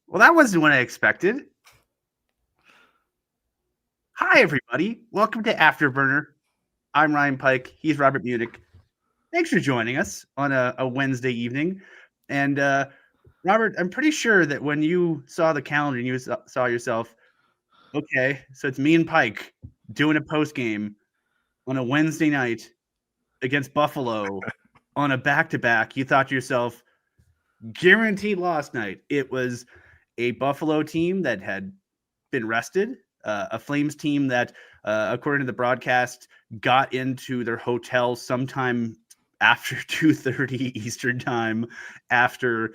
Well, that wasn't what I expected. Hi, everybody. Welcome to Afterburner. I'm Ryan Pike. He's Robert Munich. Thanks for joining us on a Wednesday evening. And Robert, I'm pretty sure that when you saw the calendar and you saw yourself, okay, so it's me and Pike doing a post game on a Wednesday night against Buffalo on a back-to-back, you thought to yourself, guaranteed loss night. It was a Buffalo team that had been rested, a Flames team that, according to the broadcast, got into their hotel sometime after 2:30 Eastern time. After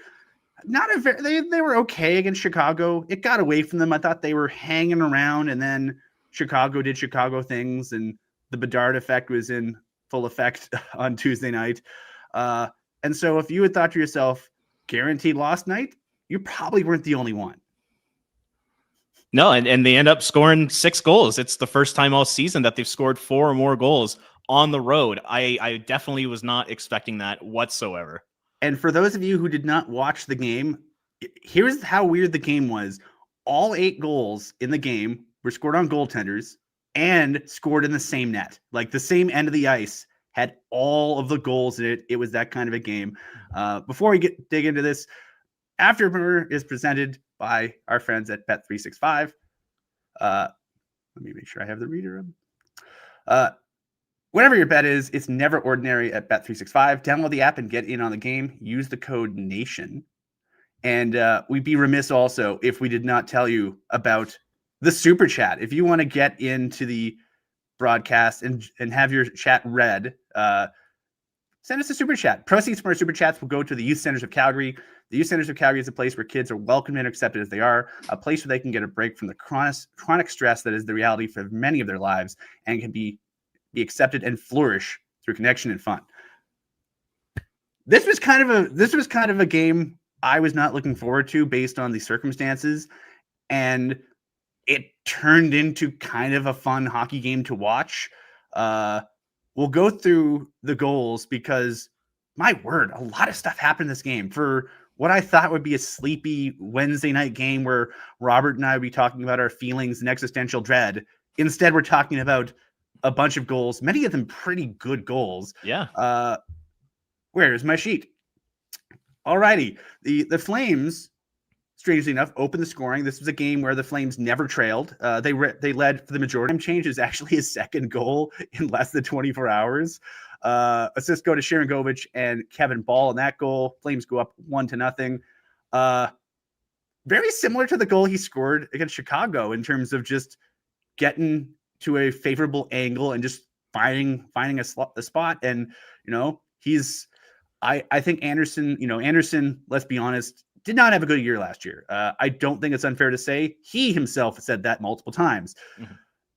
not a very, they were okay against Chicago. It got away from them. I thought they were hanging around, and then Chicago did Chicago things, and the Bedard effect was in full effect on Tuesday night. And so, if you had thought to yourself, guaranteed loss night, you probably weren't the only one. No, and they end up scoring 6 goals. It's the first time all season that they've scored 4 or more goals on the road. I definitely was not expecting that whatsoever. And for those of you who did not watch the game, here's how weird the game was. All 8 goals in the game were scored on goaltenders and scored in the same net. Like the same end of the ice had all of the goals in it. It was that kind of a game. Before we dig into this, Afterburner is presented by our friends at Bet365. Let me make sure I have the reader up. Whatever your bet is, it's never ordinary at Bet365. Download the app and get in on the game. Use the code NATION. And we'd be remiss also if we did not tell you about the Super Chat. If you want to get into the broadcast and have your chat read, send us a Super Chat. Proceeds from our Super Chats will go to the Youth Centers of Calgary. The Youth Centers of Calgary is a place where kids are welcomed and accepted as they are, a place where they can get a break from the chronic stress that is the reality for many of their lives and can be accepted and flourish through connection and fun. This was kind of a game I was not looking forward to based on the circumstances, and it turned into kind of a fun hockey game to watch. We'll go through the goals because, my word, a lot of stuff happened in this game for what I thought would be a sleepy Wednesday night game where Robert and I would be talking about our feelings and existential dread. Instead, we're talking about a bunch of goals, many of them pretty good goals. Yeah. Where is my sheet? Alrighty. The Flames, strangely enough, opened the scoring. This was a game where the Flames never trailed. They led for the majority. Change is actually a second goal in less than 24 hours. Assists go to Sharangovich and Kevin Ball in that goal. Flames go up 1-0. Very similar to the goal he scored against Chicago in terms of just getting to a favorable angle and just finding a spot. And, I think Anderson, let's be honest, did not have a good year last year. I don't think it's unfair to say. He himself said that multiple times. Mm-hmm.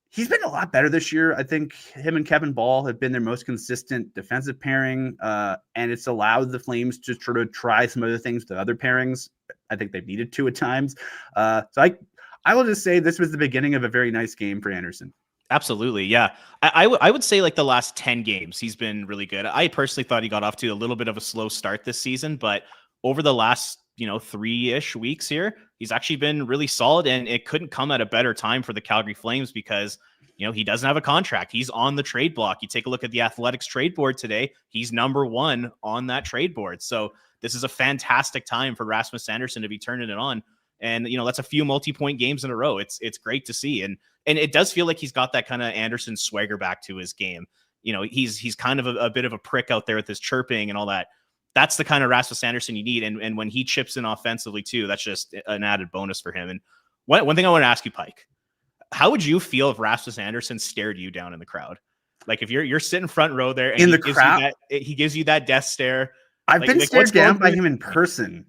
He's been a lot better this year. I think him and Kevin Ball have been their most consistent defensive pairing, and it's allowed the Flames to sort of try some other things to other pairings. I think they've needed to at times. So I will just say this was the beginning of a very nice game for Anderson. Absolutely. Yeah. I would say like the last 10 games, he's been really good. I personally thought he got off to a little bit of a slow start this season, but over the last, 3-ish weeks here, he's actually been really solid, and it couldn't come at a better time for the Calgary Flames because, he doesn't have a contract. He's on the trade block. You take a look at the Athletics trade board today. He's number 1 on that trade board. So this is a fantastic time for Rasmus Andersson to be turning it on. And, that's a few multi-point games in a row. It's great to see. And it does feel like he's got that kind of Anderson swagger back to his game. He's kind of a bit of a prick out there with his chirping and all that. That's the kind of Rasmus Andersson you need. And when he chips in offensively too, that's just an added bonus for him. And one thing I want to ask you, Pike, how would you feel if Rasmus Andersson stared you down in the crowd? Like if you're sitting front row there and in the crowd, he gives you that death stare. I've been stared down by him in person.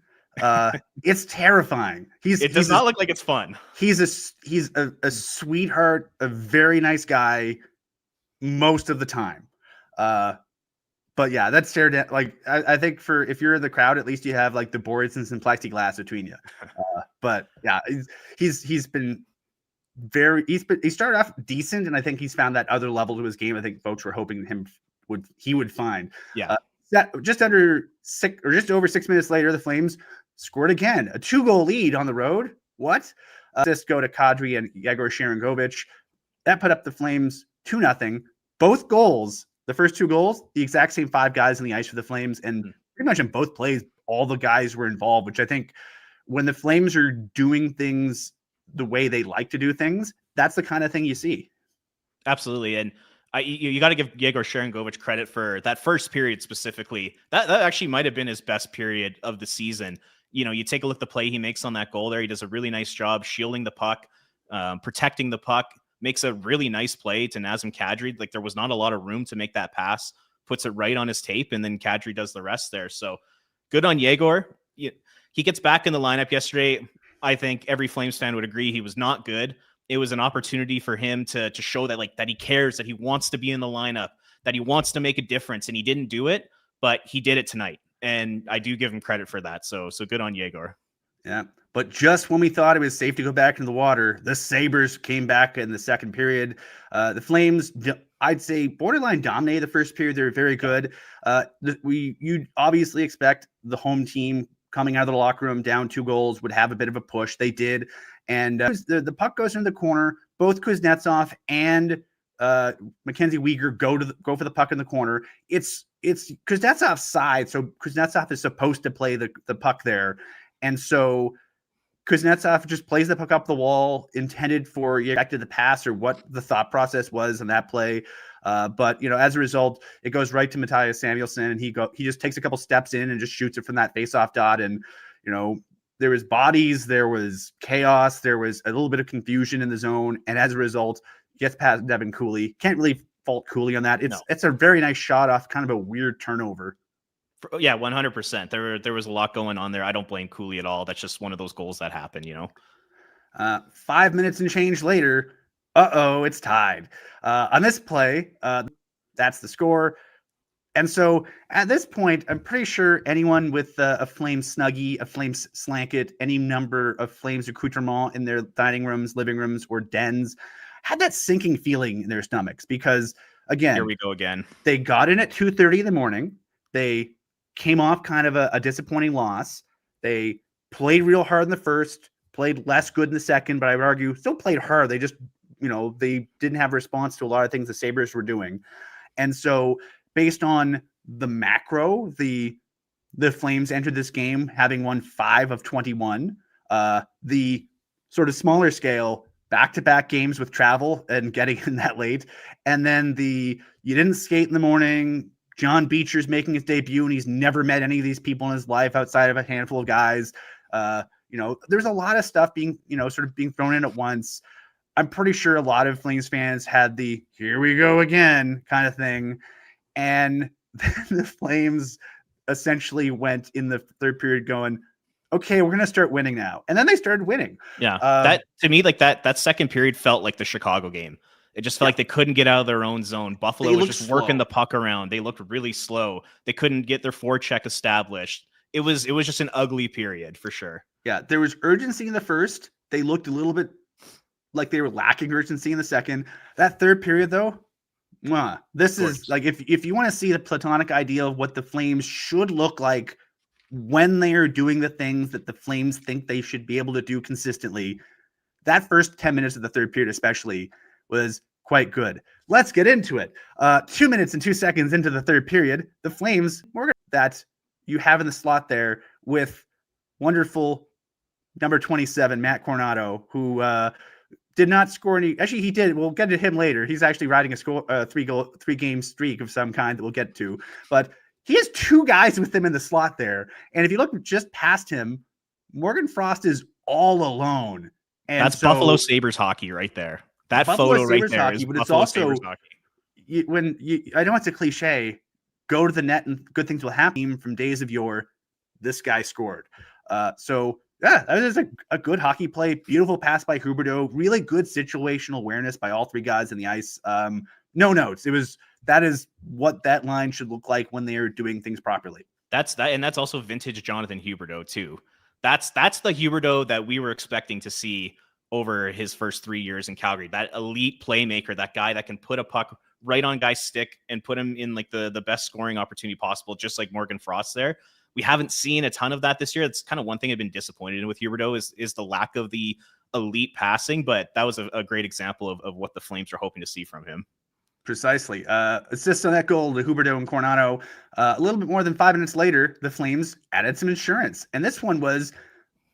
It's terrifying. It does not look like it's fun. He's a sweetheart, a very nice guy most of the time. But yeah, that's stare down. Like I think if you're in the crowd, at least you have like the boards and some plexiglass between you. But yeah, he's been he started off decent, and I think he's found that other level to his game. I think folks were hoping he would find. Yeah. That just over 6 minutes later, the Flames scored again, a 2-goal lead on the road. What? Just go to Kadri and Yegor Sharangovich. That put up the Flames 2-0. Both goals, the first 2 goals, the exact same 5 guys on the ice for the Flames, and pretty much in both plays, all the guys were involved, which I think when the Flames are doing things the way they like to do things, that's the kind of thing you see. Absolutely. And you got to give Yegor Sharangovich credit for that first period specifically. That actually might have been his best period of the season. You take a look at the play he makes on that goal there. He does a really nice job shielding the puck, protecting the puck, makes a really nice play to Nazem Kadri. Like there was not a lot of room to make that pass, puts it right on his tape, and then Kadri does the rest there. So good on Yegor. He gets back in the lineup yesterday. I think every Flames fan would agree he was not good. It was an opportunity for him to show that that he cares, that he wants to be in the lineup, that he wants to make a difference, and he didn't do it, but he did it tonight. And I do give him credit for that. So good on Yegor. Yeah. But just when we thought it was safe to go back into the water, the Sabres came back in the second period. The Flames, I'd say, borderline dominated the first period. They were very good. You'd obviously expect the home team coming out of the locker room down 2 goals would have a bit of a push. They did. And the puck goes into the corner. Both Kuznetsov and Mackenzie Weegar go for the puck in the corner. It's Kuznetsov's side, so Kuznetsov is supposed to play the puck there. And so Kuznetsov just plays the puck up the wall, intended for expected the pass or what the thought process was in that play. But as a result, it goes right to Matthias Samuelsson, and he just takes a couple steps in and just shoots it from that faceoff dot. And there was bodies, there was chaos, there was a little bit of confusion in the zone, and as a result, gets past Devin Cooley. Can't really fault Cooley on that. It's a very nice shot off kind of a weird turnover. Yeah, 100%. There was a lot going on there. I don't blame Cooley at all. That's just one of those goals that happen, 5 minutes and change later, it's tied. On this play, that's the score. And so at this point, I'm pretty sure anyone with a Flames Snuggie, a Flames Slanket, any number of Flames accoutrement in their dining rooms, living rooms, or dens had that sinking feeling in their stomachs because, again, here we go again. They got in at 2:30 in the morning. They came off kind of a disappointing loss. They played real hard in the first, played less good in the second, but I would argue still played hard. They just, they didn't have a response to a lot of things the Sabres were doing. And so based on the macro, the Flames entered this game having won 5 of 21. The sort of smaller scale, back-to-back games with travel and getting in that late. And then you didn't skate in the morning. John Beecher's making his debut, and he's never met any of these people in his life outside of a handful of guys. There's a lot of stuff being, sort of being thrown in at once. I'm pretty sure a lot of Flames fans had the "here we go again" kind of thing. And the Flames essentially went in the third period going, okay, we're going to start winning now. And then they started winning. Yeah. That to me, like that second period felt like the Chicago game. It just felt like they couldn't get out of their own zone. Buffalo was just working the puck around. They looked really slow. They couldn't get their forecheck established. It was just an ugly period for sure. Yeah. There was urgency in the first. They looked a little bit like they were lacking urgency in the second. That third period though, this is like, if you want to see the platonic ideal of what the Flames should look like when they are doing the things that the Flames think they should be able to do consistently, that first 10 minutes of the third period especially was quite good. Let's get into it. 2 minutes and 2 seconds into the third period, the Flames that you have in the slot there with wonderful number 27, Matt Coronado, who did not score any. Actually, he did. We'll get to him later. He's actually riding a three-game streak of some kind that we'll get to. But he has 2 guys with him in the slot there. And if you look just past him, Morgan Frost is all alone. And that's Buffalo Sabres hockey right there. That Buffalo photo Sabres right there hockey, is but Buffalo it's also Sabres hockey. I know it's a cliche, go to the net and good things will happen. From days of yore, this guy scored. Yeah, that was a good hockey play. Beautiful pass by Huberdeau. Really good situational awareness by all 3 guys in the ice. No notes. That is what that line should look like when they are doing things properly. That's also vintage Jonathan Huberdeau too. That's the Huberdeau that we were expecting to see over his first 3 years in Calgary. That elite playmaker, that guy that can put a puck right on guy's stick and put him in like the best scoring opportunity possible, just like Morgan Frost there. We haven't seen a ton of that this year. It's kind of one thing I've been disappointed in with Huberdeau is the lack of the elite passing, but that was a great example of what the Flames are hoping to see from him. Precisely. Assists on that goal to Huberdeau and Coronado. A little bit more than 5 minutes later, the Flames added some insurance. And this one was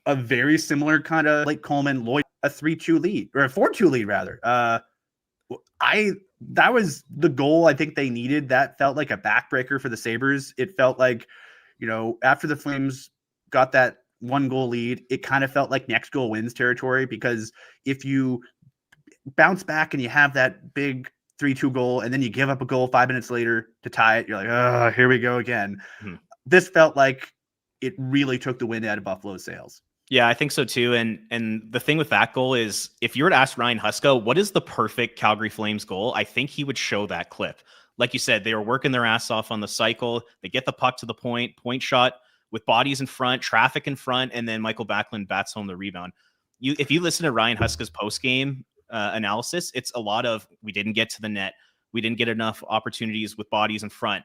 a very similar kind of like Coleman, Lloyd, a 3-2 lead, or a 4-2 lead, rather. That was the goal I think they needed. That felt like a backbreaker for the Sabres. It felt like, after the Flames got that 1-goal lead, it kind of felt like next goal wins territory, because if you bounce back and you have that big 3-2 goal, and then you give up a goal 5 minutes later to tie it, you're like, oh, here we go again. Mm-hmm. This felt like it really took the wind out of Buffalo's sails. Yeah, I think so too. And the thing with that goal is, if you were to ask Ryan Huska, what is the perfect Calgary Flames goal? I think he would show that clip. Like you said, they were working their ass off on the cycle. They get the puck to the point shot with bodies in front, traffic in front, and then Michael Backlund bats home the rebound. If you listen to Ryan Huska's postgame analysis, it's a lot of, we didn't get to the net, we didn't get enough opportunities with bodies in front,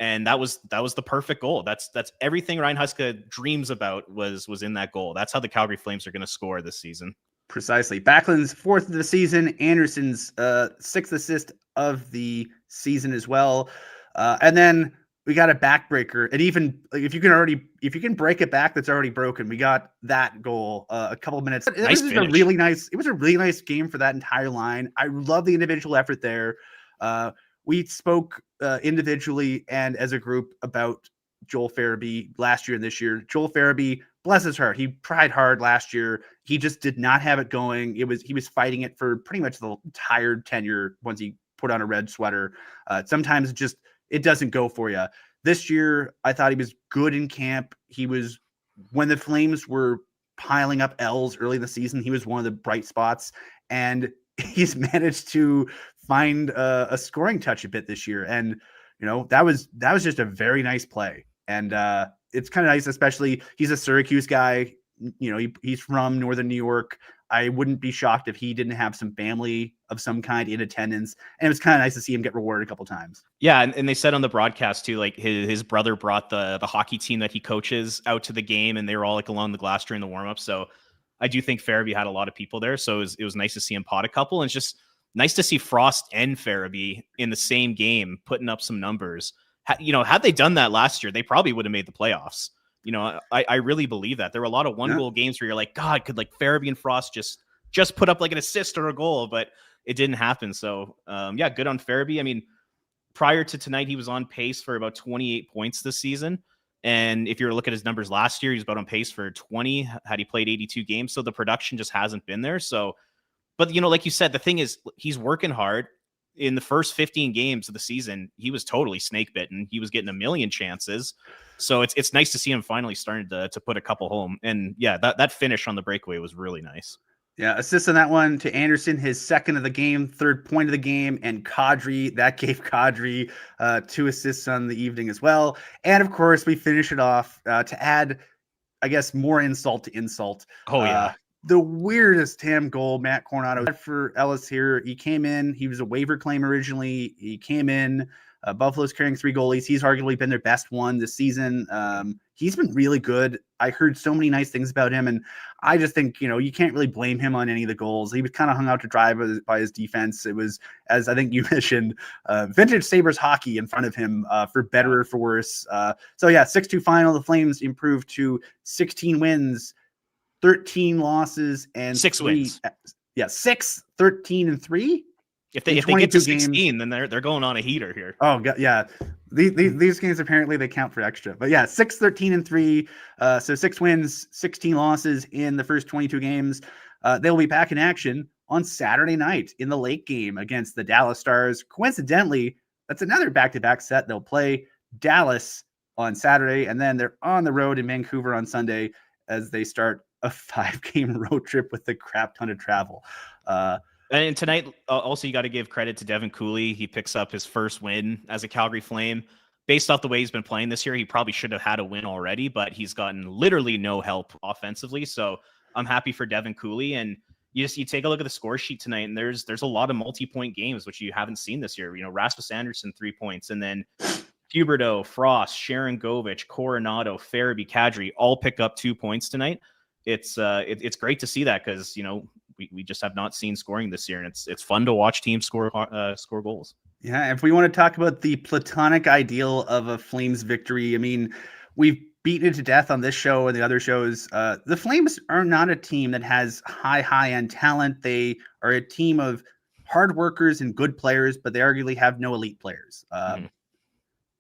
and that was the perfect goal. That's everything Ryan Huska dreams about was in that goal. That's how the Calgary Flames are going to score this season. Precisely. Backlund's 4th of the season, Anderson's 6th assist of the season as well, and then we got a backbreaker. And even if you can break it back, that's already broken. We got that goal a couple of minutes. Nice it was a really nice game for that entire line. I love the individual effort there. We spoke individually and as a group about Joel Farabee last year and this year. Joel Farabee, bless his heart, he tried hard last year. He just did not have it going. He was fighting it for pretty much the entire tenure once he put on a red sweater. Sometimes it doesn't go for you. This year, I thought he was good in camp. When the Flames were piling up L's early in the season, he was one of the bright spots, and he's managed to find a scoring touch a bit this year. And, that was just a very nice play. And it's kind of nice, especially he's a Syracuse guy. He's from Northern New York. I wouldn't be shocked if he didn't have some family of some kind in attendance. And it was kind of nice to see him get rewarded a couple times. Yeah. And they said on the broadcast too, like his brother brought the hockey team that he coaches out to the game, and they were all like along the glass during the warm-up. So I do think Farabee had a lot of people there. So it was nice to see him pot a couple, and it's just nice to see Frost and Farabee in the same game, putting up some numbers. Had they done that last year, they probably would have made the playoffs. I really believe that. There were a lot of one-goal games where you're like, God, could like Farabee and Frost just put up like an assist or a goal, but it didn't happen. So, good on Farabee. I mean, prior to tonight, he was on pace for about 28 points this season. And if you were to look at his numbers last year, he was about on pace for 20 had he played 82 games. So the production just hasn't been there. So, but, like you said, the thing is, he's working hard. In the first 15 games of the season, he was totally snake bitten. He was getting a million chances. So it's nice to see him finally starting to put a couple home. And yeah, that finish on the breakaway was really nice. Yeah, assist on that one to Anderson, his 2nd of the game, 3rd point of the game, and Kadri, that gave Kadri 2 assists on the evening as well. And of course, we finish it off to add, I guess, more insult to insult. Oh, yeah. The weirdest ham goal, Matt Coronado for Ellis here. He came in. He was a waiver claim originally. He came in. Buffalo's carrying 3 goalies. He's arguably been their best one this season. He's been really good. I heard so many nice things about him, and I just think, you can't really blame him on any of the goals. He was kind of hung out to dry by his defense. It was, as I think you mentioned, vintage Sabres hockey in front of him, for better or for worse. 6-2 final. The Flames improved to 16 wins, 13 losses, and 6 wins. 6, 13, and 3. If they get to 16, games, then they're going on a heater here. Oh, yeah. These games, apparently, they count for extra. But yeah, 6, 13, and 3. So 6 wins, 16 losses in the first 22 games. They'll be back in action on Saturday night in the late game against the Dallas Stars. Coincidentally, that's another back-to-back set. They'll play Dallas on Saturday, and then they're on the road in Vancouver on Sunday as they start a 5-game road trip with a crap ton of travel. And tonight, also, you got to give credit to Devin Cooley. He picks up his first win as a Calgary Flame. Based off the way he's been playing this year, he probably should have had a win already, but he's gotten literally no help offensively. So I'm happy for Devin Cooley. And you take a look at the score sheet tonight, and there's a lot of multi-point games, which you haven't seen this year. Rasmus Anderson, 3 points. And then Huberdeau, Frost, Sharon Govich, Coronado, Farabee, Kadri all pick up 2 points tonight. It's great to see that because we just have not seen scoring this year, and it's fun to watch teams score goals. Yeah, if we want to talk about the platonic ideal of a Flames victory, I mean, we've beaten it to death on this show and the other shows. The Flames are not a team that has high-end talent. They are a team of hard workers and good players, but they arguably have no elite players.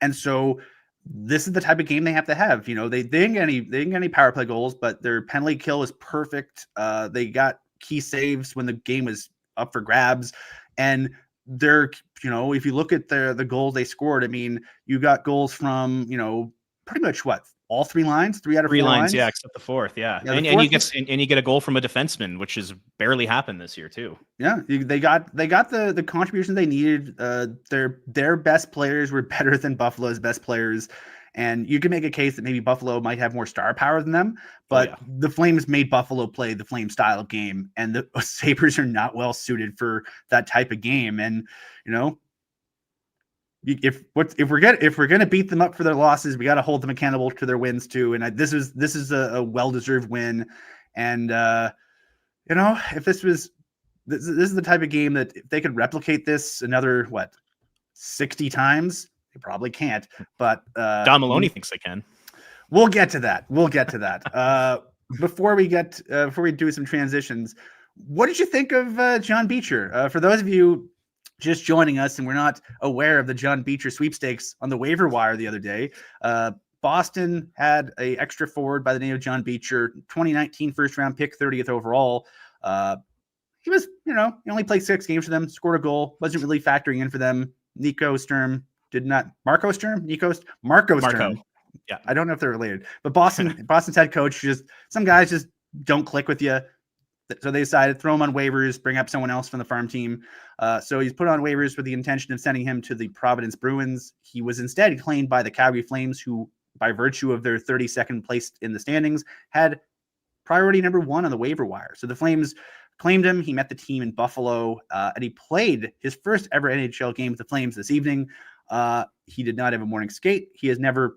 And so this is the type of game they have to have. They didn't get any power play goals, but their penalty kill is perfect. They got key saves when the game was up for grabs, and they're, if you look at the goals they scored, I mean, you got goals from, pretty much all 3 lines, 3 out of 4 lines. Yeah, except the fourth. Yeah, and you get a goal from a defenseman, which has barely happened this year too. Yeah, they got the contribution they needed. Their best players were better than Buffalo's best players. And you can make a case that maybe Buffalo might have more star power than them, but the Flames made Buffalo play the Flame style of game, and the Sabres are not well suited for that type of game. And if we're gonna beat them up for their losses, we got to hold them accountable to their wins too. And this is a well-deserved win. And if this is the type of game that if they could replicate this another 60 times. They probably can't, but Don Maloney thinks they can. We'll get to that. Before we do some transitions, what did you think of John Beecher? For those of you just joining us and we're not aware of the John Beecher sweepstakes on the waiver wire the other day, Boston had an extra forward by the name of John Beecher, 2019 first round pick, 30th overall. He was, he only played 6 games for them, scored a goal, wasn't really factoring in for them. Marco Sturm. Yeah, I don't know if they're related, but Boston's head coach, some guys just don't click with you, so they decided to throw him on waivers, bring up someone else from the farm team. So he's put on waivers with the intention of sending him to the Providence Bruins. He was instead claimed by the Calgary Flames, who, by virtue of their 32nd place in the standings, had priority number 1 on the waiver wire. So the Flames claimed him. He met the team in Buffalo, and he played his first ever NHL game with the Flames this evening. He did not have a morning skate. He has never.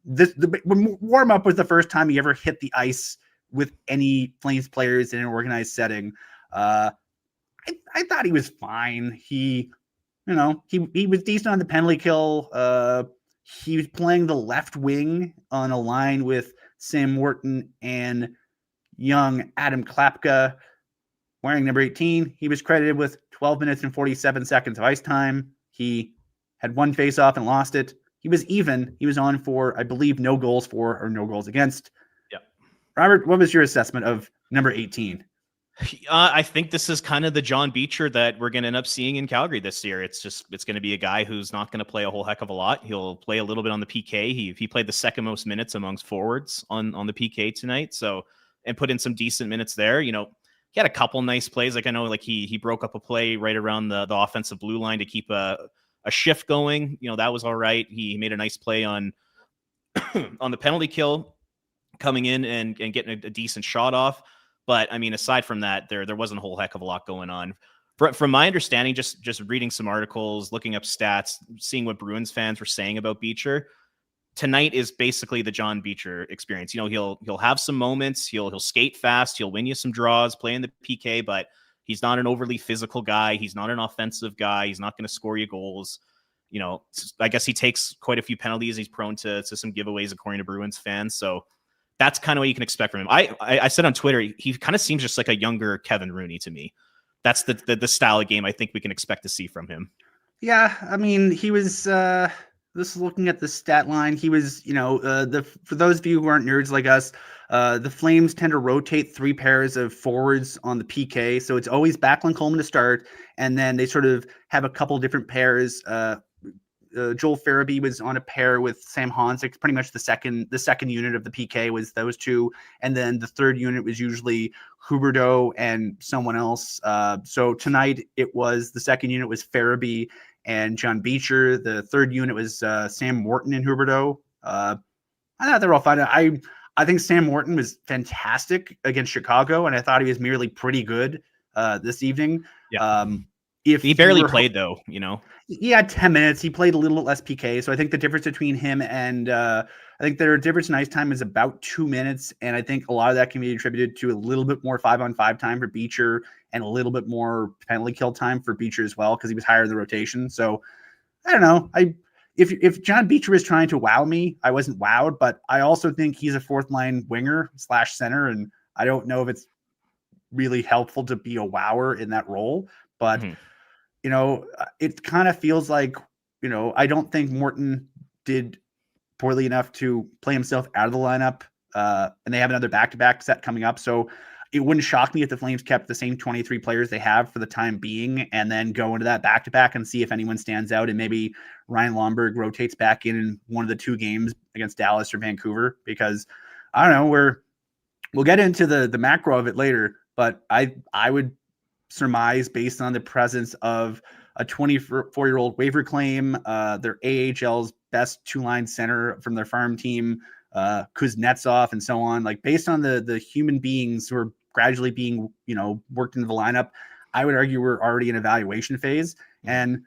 The warm up was the first time he ever hit the ice with any Flames players in an organized setting. I thought he was fine. He was decent on the penalty kill. He was playing the left wing on a line with Sam Morton and young Adam Klapka, wearing number 18. He was credited with 12 minutes and 47 seconds of ice time. He had 1 face-off and lost it. He was even. He was on for, I believe, no goals for or no goals against. Yeah. Robert, what was your assessment of number 18? I think this is kind of the John Beecher that we're going to end up seeing in Calgary this year. It's going to be a guy who's not going to play a whole heck of a lot. He'll play a little bit on the PK. He played the second most minutes amongst forwards on the PK tonight. So, and put in some decent minutes there. He had a couple nice plays. Like I know, he broke up a play right around the offensive blue line to keep a shift going. That was all right. He made a nice play on on the penalty kill, coming in and getting a decent shot off. But I mean, aside from that, there wasn't a whole heck of a lot going on. From my understanding, just reading some articles, looking up stats, seeing what Bruins fans were saying about Beecher, tonight is basically the John Beecher experience. He'll have some moments, he'll skate fast, he'll win you some draws, play in the PK, but he's not an overly physical guy. He's not an offensive guy. He's not going to score you goals. I guess he takes quite a few penalties. He's prone to some giveaways, according to Bruins fans. So that's kind of what you can expect from him. I said on Twitter, he kind of seems just like a younger Kevin Rooney to me. That's the style of game I think we can expect to see from him. Yeah, I mean, he was this looking at the stat line, he was, for those of you who aren't nerds like us, the Flames tend to rotate 3 pairs of forwards on the PK. So it's always Backlund Coleman to start, and then they sort of have a couple different pairs. Joel Farabee was on a pair with Sam Honzik. Pretty much the second unit of the PK was those 2, and then the third unit was usually Huberdeau and someone else. So tonight it was the second unit was Farabee and John Beecher. The third unit was Sam Morton and Huberdeau. I thought they were all fine. I think Sam Morton was fantastic against Chicago, and I thought he was merely pretty good this evening. Yeah. if He barely played though, he had 10 minutes. He played a little less PK. So I think the difference between him and I think their difference in ice time is about 2 minutes. And I think a lot of that can be attributed to a little bit more 5-on-5 time for Beecher and a little bit more penalty kill time for Beecher as well, because he was higher in the rotation. So I don't know. If John Beecher was trying to wow me, I wasn't wowed, but I also think he's a fourth line winger / center. And I don't know if it's really helpful to be a wower in that role, but it kind of feels like, I don't think Morton did poorly enough to play himself out of the lineup. And they have another back-to-back set coming up. So it wouldn't shock me if the Flames kept the same 23 players they have for the time being and then go into that back-to-back and see if anyone stands out. And maybe Ryan Lomberg rotates back in one of the 2 games against Dallas or Vancouver, because I don't know, we'll get into the macro of it later, but I would surmise, based on the presence of a 24-year-old waiver claim, their AHL's best 2-line center from their farm team, Kuznetsov, and so on. Like, based on the human beings who are gradually being, worked into the lineup, I would argue we're already in evaluation phase. And,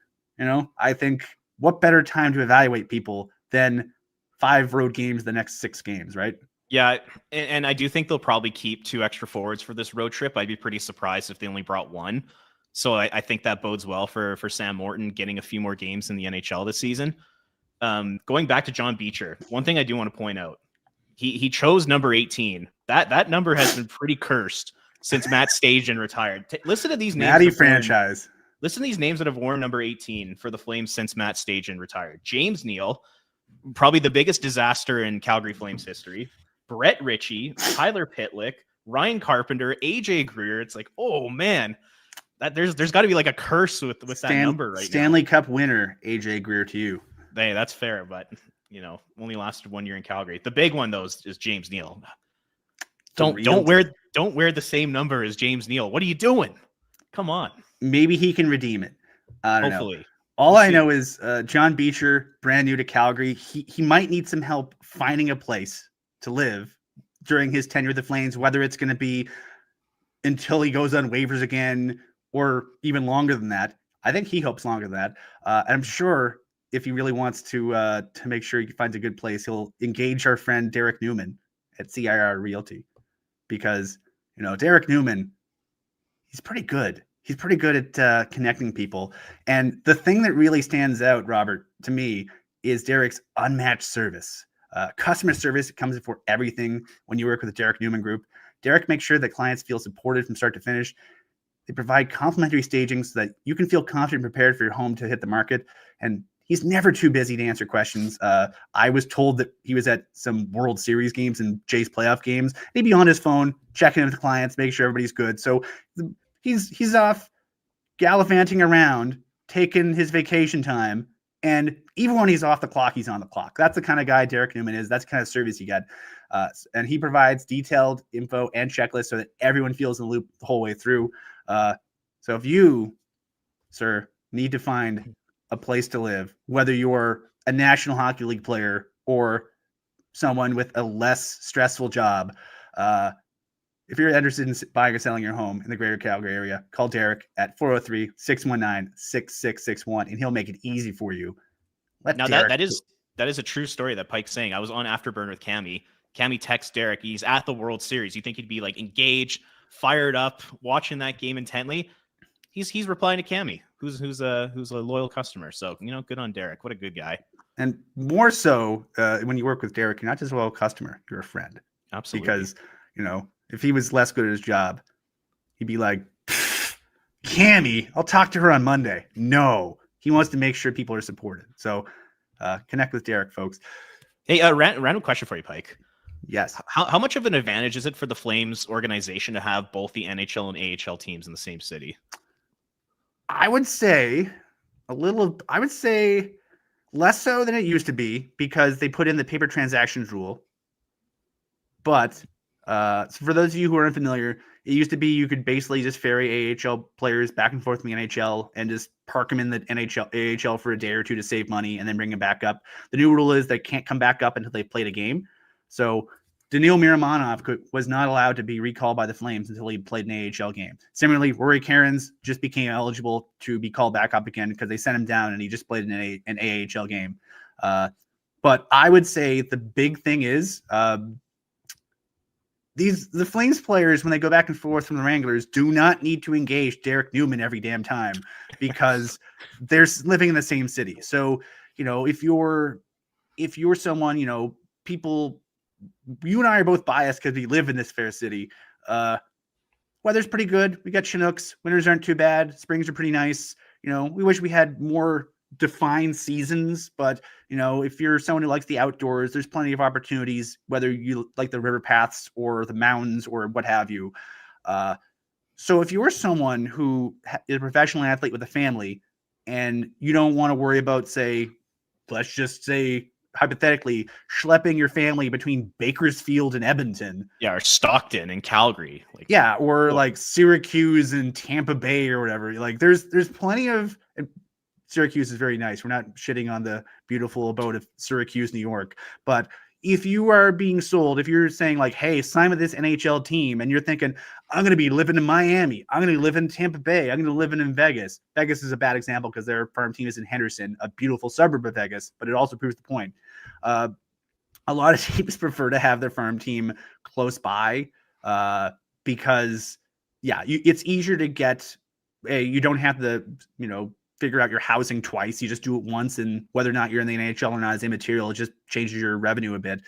I think what better time to evaluate people than 5 road games the next 6 games, right? Yeah, and I do think they'll probably keep 2 extra forwards for this road trip. I'd be pretty surprised if they only brought 1. So I think that bodes well for Sam Morton getting a few more games in the NHL this season. Going back to John Beecher, one thing I do want to point out, he chose number 18. That number has been pretty cursed since Matt Stajan retired. Listen to these names. Matty franchise. Listen to these names that have worn number 18 for the Flames since Matt Stajan retired. James Neal, probably the biggest disaster in Calgary Flames history. Brett Ritchie, Tyler Pitlick, Ryan Carpenter, AJ Greer. It's like, oh man, that there's got to be like a curse with that number right Stanley Cup winner, AJ Greer, to you. Hey, that's fair, but only lasted 1 year in Calgary. The big one though is James Neal. Don't wear the same number as James Neal. What are you doing? Come on. Maybe he can redeem it. I don't Hopefully. know. All I know is John Beecher, brand new to Calgary. He might need some help finding a place to live during his tenure with the Flames, whether it's going to be until he goes on waivers again or even longer than that. I think he hopes longer than that. And I'm sure if he really wants to make sure he finds a good place, he'll engage our friend Derek Newman at CIR Realty, because, Derek Newman, he's pretty good. He's pretty good at connecting people. And the thing that really stands out, Robert, to me, is Derek's unmatched service. Customer service comes before everything when you work with the Derek Newman Group. Derek makes sure that clients feel supported from start to finish. They provide complimentary staging so that you can feel confident and prepared for your home to hit the market. And he's never too busy to answer questions. I was told that he was at some World Series games and Jays playoff games. He'd be on his phone, checking in with clients, making sure everybody's good. So he's off gallivanting around, taking his vacation time. And even when he's off the clock, he's on the clock. That's the kind of guy Derek Newman is. That's the kind of service you get. And he provides detailed info and checklists so that everyone feels in the loop the whole way through. So if you, sir, need to find a place to live, whether you're a National Hockey League player or someone with a less stressful job, if you're interested in buying or selling your home in the greater Calgary area, call Derek at 403-619-6661, and he'll make it easy for you. That is a true story that Pike's saying. I was on Afterburner with Cammy. Cammy texts Derek. He's at the World Series. You think he'd be like engaged, fired up, watching that game intently? He's replying to Cammy, who's a loyal customer. So, good on Derek. What a good guy. And more so, when you work with Derek, you're not just a loyal customer, you're a friend. Absolutely. Because, if he was less good at his job, he'd be like, Cammy, I'll talk to her on Monday. No, he wants to make sure people are supported. So connect with Derek, folks. Hey, random question for you, Pike. Yes. How much of an advantage is it for the Flames organization to have both the NHL and AHL teams in the same city? I would say less so than it used to be, because they put in the paper transactions rule. But so for those of you who are unfamiliar, it used to be you could basically just ferry AHL players back and forth in the NHL and just park them in the AHL for a day or two to save money and then bring them back up. The new rule is they can't come back up until they've played a game. So Daniil Miramonov was not allowed to be recalled by the Flames until he played an AHL game. Similarly, Rory Cairns just became eligible to be called back up again because they sent him down and he just played an AHL game. But I would say the big thing is the Flames players, when they go back and forth from the Wranglers, do not need to engage Derek Newman every damn time because they're living in the same city. So, if you're someone, people, you and I are both biased because we live in this fair city. Weather's pretty good. We got Chinooks. Winters aren't too bad. Springs are pretty nice. We wish we had more defined seasons, but if you're someone who likes the outdoors, there's plenty of opportunities, whether you like the river paths or the mountains or what have you. So if you're someone who is a professional athlete with a family and you don't want to worry about, let's just say hypothetically, schlepping your family between Bakersfield and Edmonton, or Stockton and Calgary, or Syracuse and Tampa Bay or whatever, there's plenty of. Syracuse is very nice. We're not shitting on the beautiful abode of Syracuse, New York. But if you are being sold, if you're saying hey, sign with this NHL team, and you're thinking, I'm going to be living in Miami, I'm going to live in Tampa Bay, I'm going to live in Vegas. Vegas is a bad example because their farm team is in Henderson, a beautiful suburb of Vegas, but it also proves the point. A lot of teams prefer to have their farm team close by because, it's easier to get. You don't have to, figure out your housing twice. You just do it once, and whether or not you're in the NHL or not is immaterial. It just changes your revenue a bit.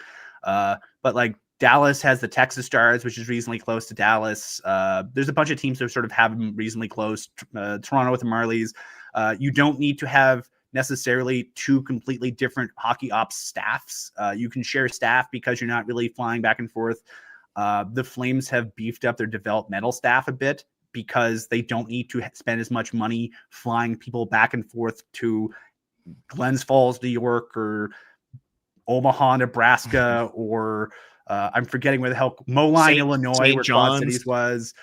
But Dallas has the Texas Stars, which is reasonably close to Dallas. There's a bunch of teams that sort of have them reasonably close. Toronto with the Marlies. You don't need to have necessarily two completely different hockey ops staffs. You can share staff because you're not really flying back and forth. The Flames have beefed up their developmental staff a bit, because they don't need to spend as much money flying people back and forth to Glens Falls, New York, or Omaha, Nebraska, or I'm forgetting where the hell, Moline, Illinois, where Quad Cities was,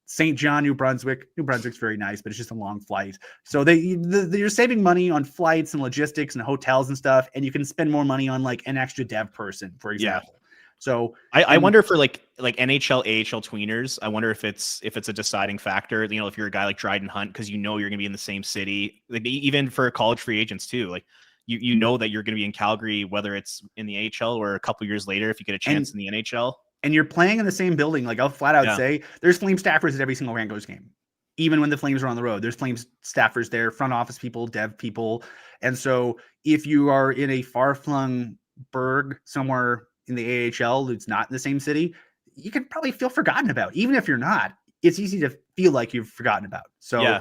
St. John, New Brunswick. New Brunswick's very nice, but it's just a long flight. So you're saving money on flights and logistics and hotels and stuff, and you can spend more money on an extra dev person, for example. So I wonder for like NHL, AHL tweeners, I wonder if it's a deciding factor. If you're a guy like Dryden Hunt, because you're going to be in the same city, even for college free agents too. You know that you're going to be in Calgary, whether it's in the AHL or a couple years later if you get a chance in the NHL. And you're playing in the same building. I'll flat out say there's Flames staffers at every single Wranglers game. Even when the Flames are on the road, there's Flames staffers there, front office people, dev people. And so if you are in a far-flung burg somewhere in the AHL that's not in the same city, you could probably feel forgotten about. Even if you're not, it's easy to feel like you've forgotten about. So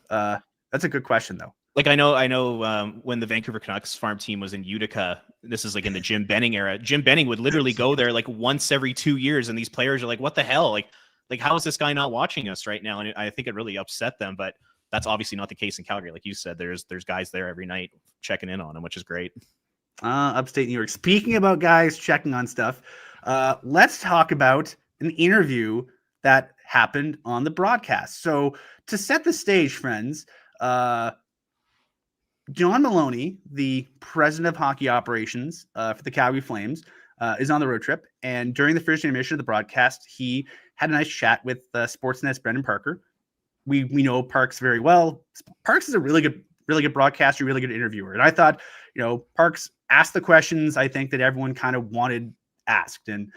that's a good question, though. I know when the Vancouver Canucks farm team was in Utica, this is in the Jim Benning era. Jim Benning would literally go there once every 2 years, and these players are what the hell? How is this guy not watching us right now? And I think it really upset them, but that's obviously not the case in Calgary. Like you said, there's guys there every night checking in on him, which is great. Upstate New York. Speaking about guys checking on stuff, let's talk about an interview that happened on the broadcast. So to set the stage, friends, John Maloney, the president of hockey operations for the Calgary Flames, is on the road trip. And during the first intermission of the broadcast, he had a nice chat with Sportsnet's Brendan Parker. We know Parks very well. Parks is a really good broadcaster, really good interviewer. And I thought, Parks asked the questions I think that everyone kind of wanted asked. And,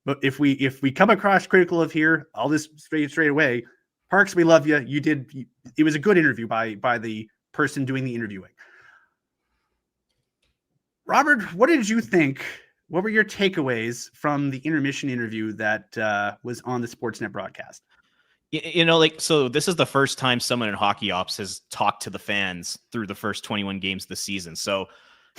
but if we come across critical of here, I'll just straight away, Parks, we love you. It was a good interview by the person doing the interviewing. Robert, what did you think? What were your takeaways from the intermission interview that was on the Sportsnet broadcast? So this is the first time someone in hockey ops has talked to the fans through the first 21 games of the season. So,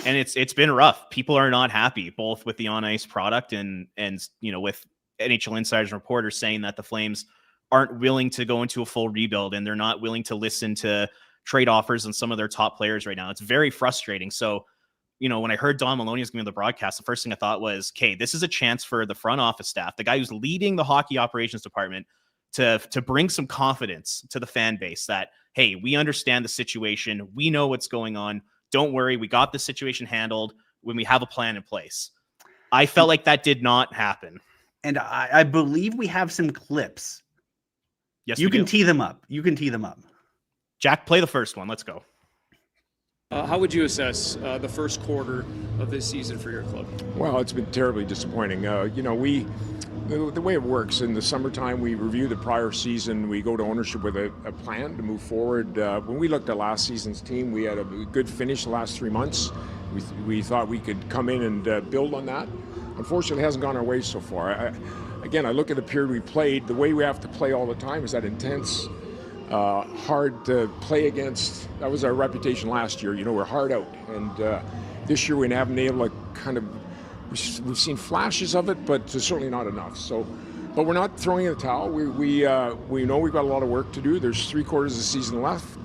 and it's been rough. People are not happy, both with the on ice product and with NHL insiders and reporters saying that the Flames aren't willing to go into a full rebuild and they're not willing to listen to trade offers on some of their top players right now. It's very frustrating. So, when I heard Don Maloney was going to be on the broadcast, the first thing I thought was, okay, this is a chance for the front office staff, the guy who's leading the hockey operations department, to bring some confidence to the fan base that, hey, we understand the situation. We know what's going on. Don't worry. We got the situation handled when we have a plan in place. I felt like that did not happen. And I believe we have some clips. Yes, you can tee them up. You can tee them up. Jack, play the first one. Let's go. How would you assess the first quarter of this season for your club? Well, it's been terribly disappointing. The way it works, in the summertime, we review the prior season. We go to ownership with a plan to move forward. When we looked at last season's team, we had a good finish the last 3 months. We thought we could come in and build on that. Unfortunately, it hasn't gone our way so far. I look at the period we played. The way we have to play all the time is that intense, hard to play against. That was our reputation last year. We're hard out. And this year we haven't been able to kind of, we've seen flashes of it, but certainly not enough. But we're not throwing in the towel. We know we've got a lot of work to do. There's 3/4 of the season left.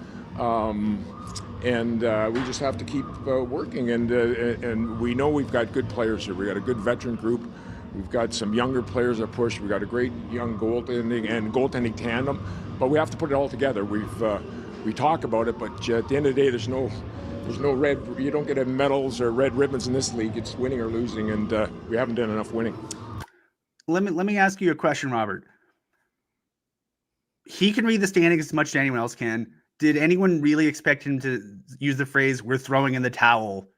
We just have to keep working. And we know we've got good players here. We've got a good veteran group. We've got some younger players that push. We've got a great young goaltending tandem. But we have to put it all together. We talk about it, but at the end of the day, there's no red. You don't get medals or red ribbons in this league. It's winning or losing, and we haven't done enough winning. Let me ask you a question, Robert. He can read the standings as much as anyone else can. Did anyone really expect him to use the phrase "we're throwing in the towel"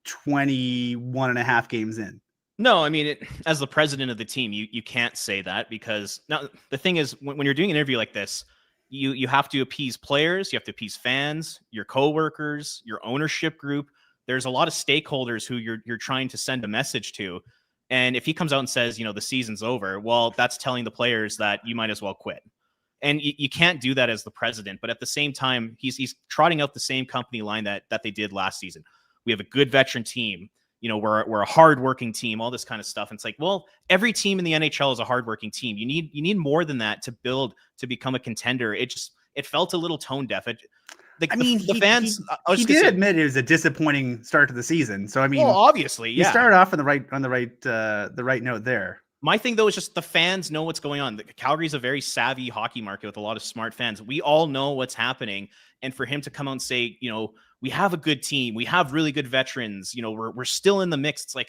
21 and a half games in? No, I mean, as the president of the team, you can't say that, because now the thing is, when you're doing an interview like this, you have to appease players, you have to appease fans, your coworkers, your ownership group. There's a lot of stakeholders who you're trying to send a message to. And if he comes out and says, the season's over, well, that's telling the players that you might as well quit. And you can't do that as the president. But at the same time, he's trotting out the same company line that they did last season. We have a good veteran team. We're a hardworking team, all this kind of stuff. And it's like, well, every team in the NHL is a hardworking team. You need more than that to build, to become a contender. It felt a little tone deaf. The fans. He did admit it was a disappointing start to the season. So well, obviously, yeah. You started off on the right note there. My thing, though, is just the fans know what's going on. Calgary's a very savvy hockey market with a lot of smart fans. We all know what's happening. And for him to come out and say, we have a good team, we have really good veterans, we're still in the mix. It's like,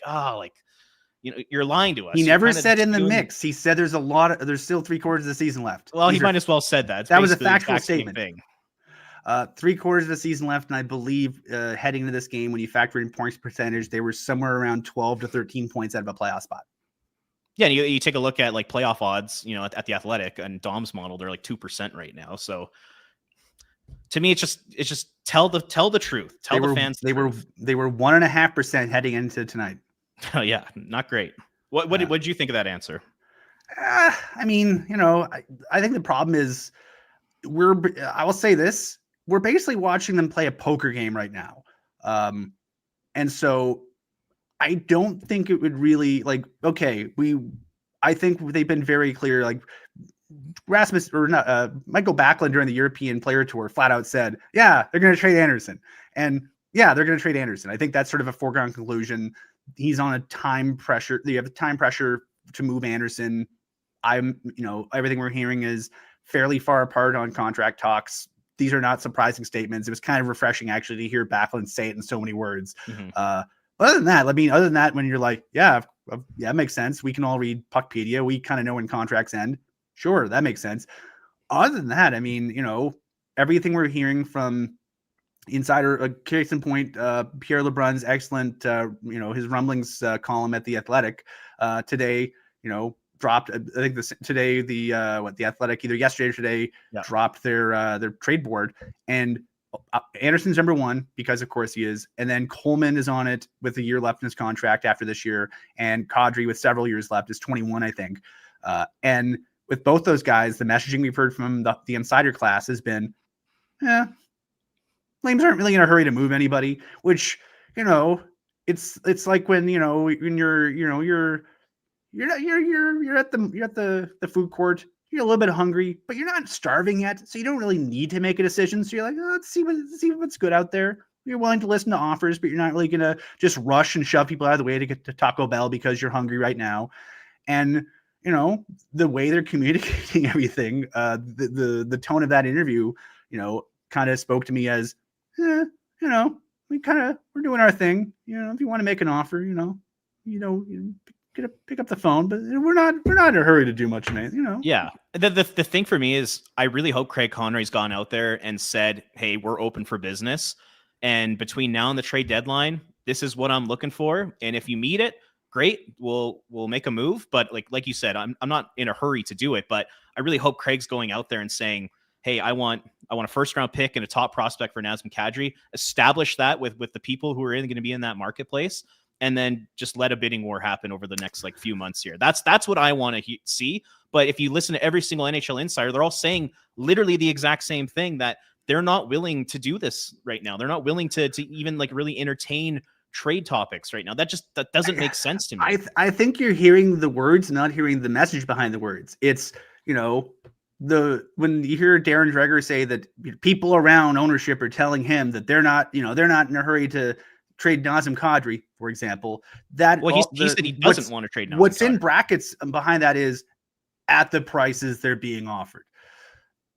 you're lying to us. He never said in the mix. He said there's still 3/4 of the season left. Well, he might as well said that. That was a factual statement. 3/4 of the season left, and I believe heading into this game, when you factor in points percentage, they were somewhere around 12 to 13 points out of a playoff spot. Yeah, you take a look at playoff odds, at the Athletic and Dom's model, they're 2% right now. So to me, it's just tell the truth. The fans they were 1.5% heading into tonight. Oh yeah, not great. What did you think of that answer? I think the problem is I will say this: we're basically watching them play a poker game right now, and so I don't think it would really I think they've been very clear. Rasmus or not, Michael Backlund during the European Player Tour flat out said, "Yeah, they're going to trade Anderson," and yeah, they're going to trade Anderson. I think that's sort of a foregone conclusion. He's on a time pressure. You have a time pressure to move Anderson. Everything we're hearing is fairly far apart on contract talks. These are not surprising statements. It was kind of refreshing actually to hear Backlund say it in so many words. Mm-hmm. Other than that, when you're like, yeah, it makes sense. We can all read Puckpedia. We kind of know when contracts end. Sure, that makes sense. Other than that, everything we're hearing from insider, case in point, Pierre LeBrun's excellent, his rumblings column at The Athletic today, dropped. I think today the Athletic either yesterday or today dropped their trade board, and Anderson's number one because of course he is, and then Coleman is on it with a year left in his contract after this year, and Kadri with several years left is 21, I think. And with both those guys, the messaging we've heard from the insider class has been, Flames aren't really in a hurry to move anybody. Which it's like when when you're at the food court. You're a little bit hungry, but you're not starving yet, so you don't really need to make a decision. So you're like, let's see what's good out there. You're willing to listen to offers, but you're not really gonna just rush and shove people out of the way to get to Taco Bell because you're hungry right now. And the way they're communicating everything, the tone of that interview, kind of spoke to me as, we're doing our thing. If you want to make an offer, pick up the phone, but we're not in a hurry to do much, man. Yeah. The thing for me is I really hope Craig Conroy's gone out there and said, hey, we're open for business. And between now and the trade deadline, this is what I'm looking for. And if you meet it, great, we'll make a move. But like you said, I'm not in a hurry to do it, but I really hope Craig's going out there and saying, hey, I want a first round pick and a top prospect for Nazem Kadri, establish that with the people who are going to be in that marketplace, and then just let a bidding war happen over the next few months here. That's what I want to see. But if you listen to every single NHL insider, they're all saying literally the exact same thing, that they're not willing to do this right now. They're not willing to even really entertain trade topics right now. That doesn't make sense to me. I think you're hearing the words, not hearing the message behind the words. It's, when you hear Darren Dreger say that people around ownership are telling him that they're not in a hurry to trade Nazem Kadri, for example, he said he doesn't want to trade Nazem What's Kadri. In brackets behind that is at the prices they're being offered.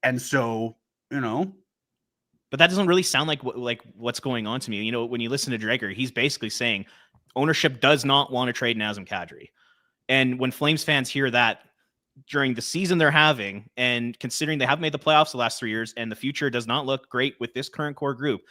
And so, but that doesn't really sound like what's going on to me. When you listen to Dreger, he's basically saying ownership does not want to trade Nazem Kadri. And when Flames fans hear that during the season they're having, and considering they haven't made the playoffs the last 3 years and the future does not look great with this current core group,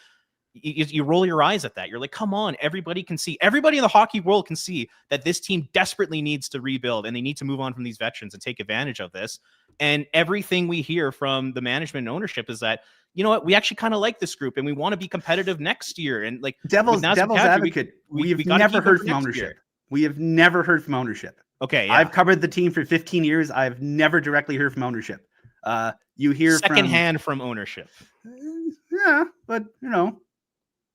you roll your eyes at that. You're like, come on, everybody in the hockey world can see that this team desperately needs to rebuild and they need to move on from these veterans and take advantage of this. And everything we hear from the management and ownership is that, you know what, we actually kind of like this group and we want to be competitive next year. And devil's advocate, we've never heard from ownership. We have never heard from ownership. Okay. Yeah. I've covered the team for 15 years. I've never directly heard from ownership. You hear secondhand from ownership. Yeah, but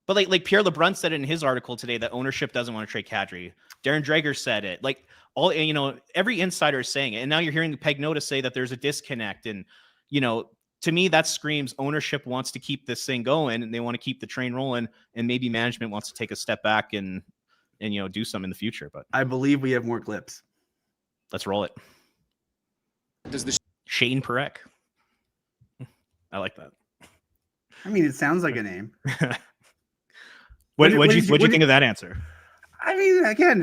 But like Pierre LeBrun said it in his article today that ownership doesn't want to trade Kadri. Darren Dreger said it. Every insider is saying it. And now you're hearing Peg Notice say that there's a disconnect. And, to me, that screams ownership wants to keep this thing going and they want to keep the train rolling. And maybe management wants to take a step back and do some in the future. But I believe we have more clips. Let's roll it. Shane Perek. I like that. I mean, it sounds like a name. What do you think of that answer? I mean, again,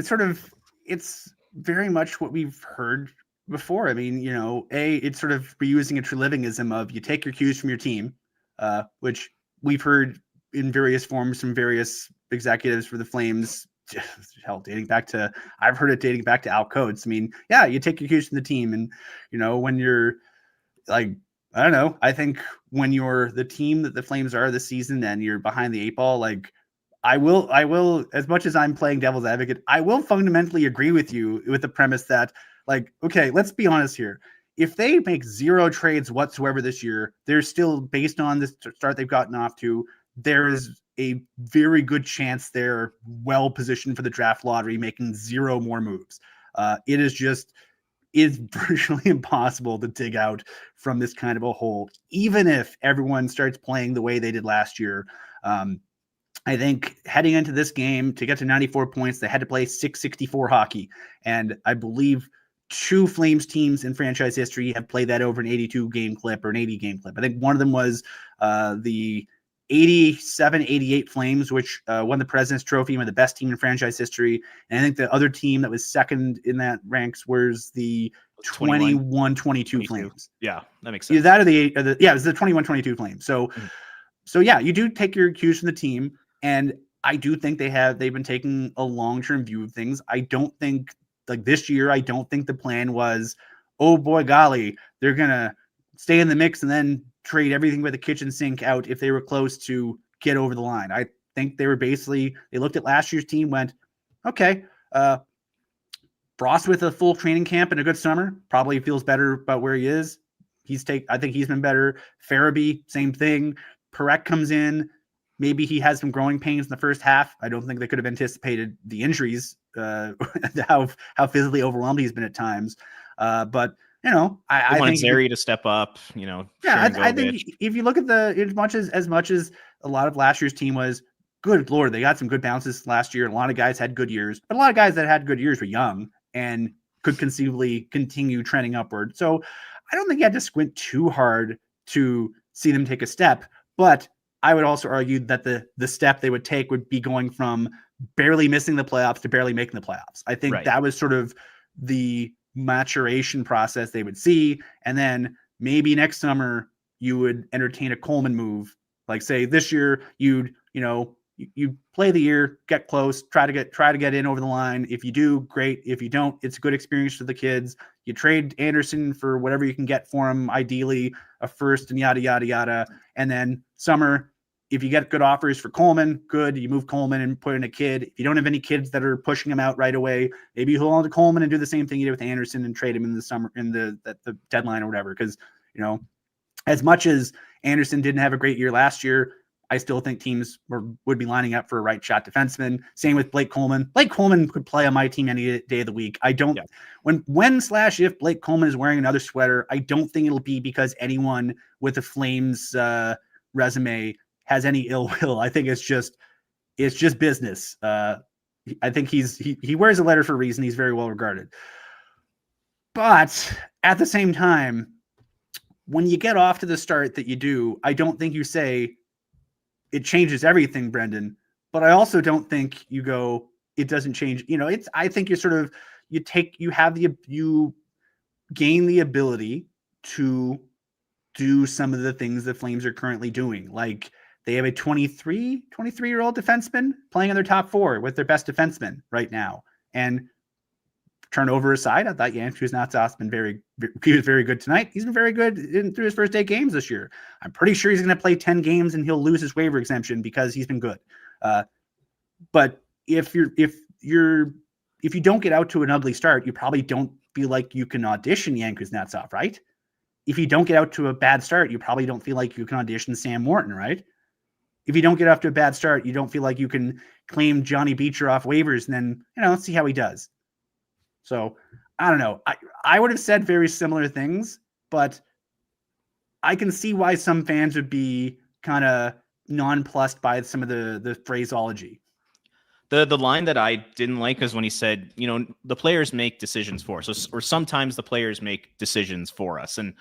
it's very much what we've heard before. I mean, it's sort of reusing a Trelivingism of you take your cues from your team, which we've heard in various forms from various executives for the Flames. Hell, I've heard it dating back to Al Coates. I mean, yeah, you take your cues from the team, and when you're I don't know. I think when you're the team that the Flames are this season and you're behind the 8-ball, I will, as much as I'm playing devil's advocate, I will fundamentally agree with you with the premise that, okay, let's be honest here. If they make 0 trades whatsoever this year, they're still, based on the start they've gotten off to, there is a very good chance they're well positioned for the draft lottery, making 0 more moves. It's virtually impossible to dig out from this kind of a hole, even if everyone starts playing the way they did last year. I think heading into this game, to get to 94 points, they had to play 664 hockey. And I believe 2 Flames teams in franchise history have played that over an 82 game clip or an 80 game clip. I think one of them was the 87-88 Flames, which won the President's Trophy and were the best team in franchise history. And I think the other team that was second in that ranks was the 21-22 Flames. Yeah, that makes sense. Is that it was the 21-22 Flames. So yeah, you do take your cues from the team. And I do think they've been taking a long-term view of things. I don't think this year, I don't think the plan was, oh boy, golly, they're going to stay in the mix and then trade everything with the kitchen sink out if they were close to get over the line. I think they looked at last year's team, went, okay, Frost with a full training camp and a good summer, probably feels better about where he is. I think he's been better. Farabee, same thing. Perek comes in. Maybe he has some growing pains in the first half. I don't think they could have anticipated the injuries, how physically overwhelmed he's been at times. But I want think Zary to step up. Yeah, I think if you look at as much as a lot of last year's team was, good Lord, they got some good bounces last year. And a lot of guys had good years, but a lot of guys that had good years were young and could conceivably continue trending upward. So I don't think you had to squint too hard to see them take a step, but I would also argue that the step they would take would be going from barely missing the playoffs to barely making the playoffs. I think Right. that was sort of the maturation process they would see. And then maybe next summer you would entertain a Coleman move. Like say this year you play the year, get close, try to get in over the line. If you do, great. If you don't, it's a good experience for the kids. You trade Anderson for whatever you can get for him, ideally a first and yada, yada, yada. And then summer, if you get good offers for Coleman, good. You move Coleman and put in a kid. If you don't have any kids that are pushing him out right away, maybe you hold on to Coleman and do the same thing you did with Anderson and trade him in the summer, in the deadline or whatever. Because, as much as Anderson didn't have a great year last year, I still think teams would be lining up for a right shot defenseman. Same with Blake Coleman. Blake Coleman could play on my team any day of the week. I don't, if Blake Coleman is wearing another sweater, I don't think it'll be because anyone with a Flames resume has any ill will. I think it's just business. I think he wears a letter for a reason. He's very well regarded. But at the same time, when you get off to the start that you do, I don't think you say it changes everything, Brendan. But I also don't think you go, it doesn't change. I think you gain the ability to do some of the things that Flames are currently doing. Like they have a 23-year-old defenseman playing in their top four with their best defenseman right now. And turnover aside, I thought Jan Kuznetsov's he was very good tonight. He's been very good through his first 8 games this year. I'm pretty sure he's going to play 10 games and he'll lose his waiver exemption because he's been good. But if you don't get out to an ugly start, you probably don't feel like you can audition Jan Kuznetsov, right? If you don't get out to a bad start, you probably don't feel like you can audition Sam Morton, right? If you don't get off to a bad start, you don't feel like you can claim Johnny Beecher off waivers and then, let's see how he does. So I don't know. I would have said very similar things, but I can see why some fans would be kind of nonplussed by some of the phraseology. The line that I didn't like is when he said, the players make decisions for us, or sometimes the players make decisions for us. And,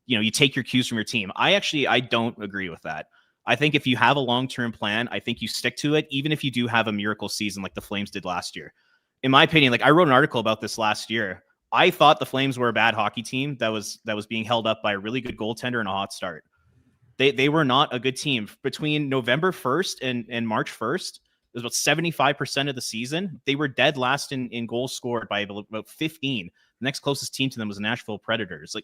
you take your cues from your team. I don't agree with that. I think if you have a long-term plan, I think you stick to it, even if you do have a miracle season like the Flames did last year. In my opinion, I wrote an article about this last year. I thought the Flames were a bad hockey team that was being held up by a really good goaltender and a hot start. They were not a good team. Between November 1st and March 1st, it was about 75% of the season. They were dead last in goals scored by about 15. The next closest team to them was the Nashville Predators.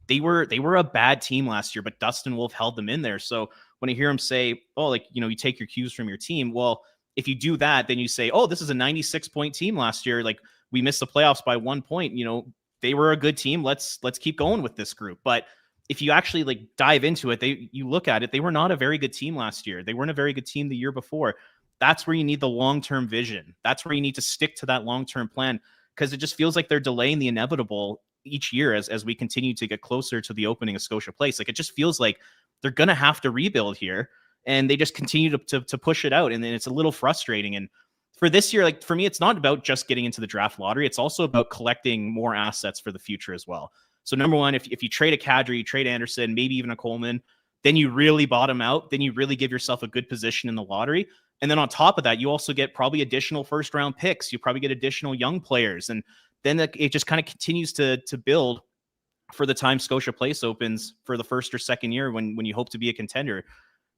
They were a bad team last year, but Dustin Wolf held them in there. So when I hear him say, you take your cues from your team, well, if you do that, then you say, this is a 96-point team last year. We missed the playoffs by 1 point. They were a good team. Let's keep going with this group. But if you actually dive into it, you look at it, they were not a very good team last year. They weren't a very good team the year before. That's where you need the long-term vision. That's where you need to stick to that long-term plan, because it just feels like they're delaying the inevitable each year as we continue to get closer to the opening of Scotia Place. It just feels like they're going to have to rebuild here. And they just continue to push it out. And then it's a little frustrating. And for this year, for me, it's not about just getting into the draft lottery. It's also about collecting more assets for the future as well. So number one, if you trade a Kadri, you trade Anderson, maybe even a Coleman, then you really bottom out. Then you really give yourself a good position in the lottery. And then on top of that, you also get probably additional first round picks. You probably get additional young players. And then it just kind of continues to build for the time Scotia Place opens for the first or second year when you hope to be a contender.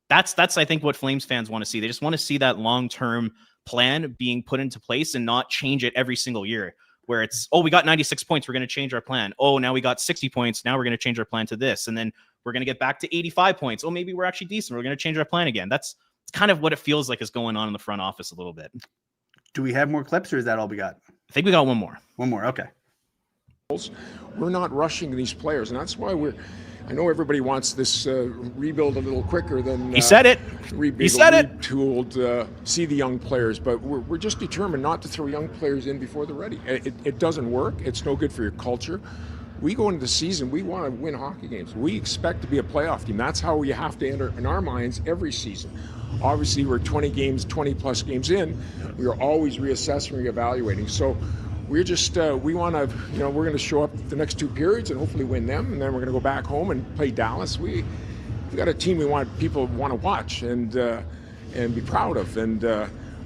That's I think what Flames fans want to see. They just want to see that long-term plan being put into place and not change it every single year, where it's, we got 96 points, we're going to change our plan. Now we got 60 points, now we're going to change our plan to this. And then we're going to get back to 85 points. Maybe we're actually decent, we're going to change our plan again. That's kind of what it feels like is going on in the front office a little bit. Do we have more clips, or is that all we got? I think we got one more. One more, okay. We're not rushing these players, and that's why I know everybody wants this rebuild a little quicker than he said it. Rebuild, he said it. Retooled, see the young players, but we're just determined not to throw young players in before they're ready. It doesn't work. It's no good for your culture. We go into the season, we want to win hockey games. We expect to be a playoff team. That's how you have to enter in our minds every season. Obviously, we're 20 plus games in. We are always reassessing, reevaluating. So we're just, we want to, we're going to show up the next 2 periods and hopefully win them. And then we're going to go back home and play Dallas. We've got a team we want people want to watch and be proud of. And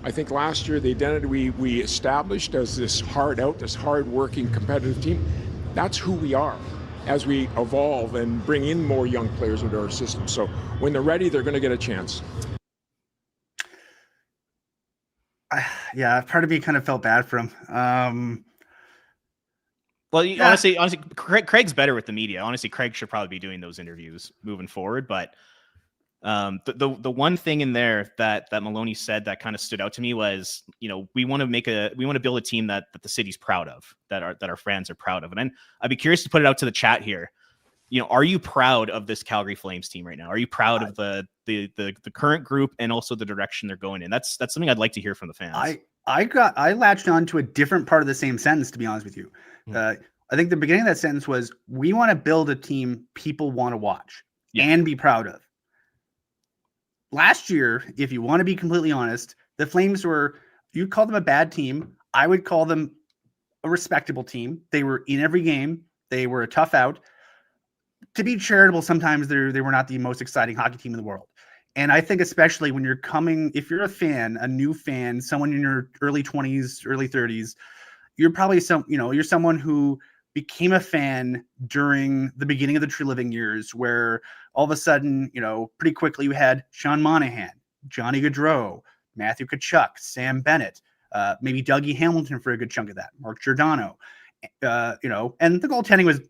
I think last year the identity we established as this hard-working, competitive team, that's who we are as we evolve and bring in more young players into our system. So when they're ready, they're going to get a chance. Yeah, part of me kind of felt bad for him. Honestly, Craig's better with the media. Honestly, Craig should probably be doing those interviews moving forward. But the one thing in there that Maloney said that kind of stood out to me was, we want to build a team that the city's proud of, that our fans are proud of. And I'd be curious to put it out to the chat here. Are you proud of this Calgary Flames team right now? Are you proud of the current group and also the direction they're going in? That's something I'd like to hear from the fans. I latched on to a different part of the same sentence, to be honest with you. I think the beginning of that sentence was, we want to build a team people want to watch and be proud of. Last year, if you want to be completely honest, the Flames you call them a bad team. I would call them a respectable team. They were in every game. They were a tough out. To be charitable, sometimes they were not the most exciting hockey team in the world. And I think especially when if you're a fan, a new fan, someone in your early 20s, early 30s, you're probably you're someone who became a fan during the beginning of the True Living years, where all of a sudden, pretty quickly we had Sean Monahan, Johnny Gaudreau, Matthew Tkachuk, Sam Bennett, maybe Dougie Hamilton for a good chunk of that, Mark Giordano, and the goaltending was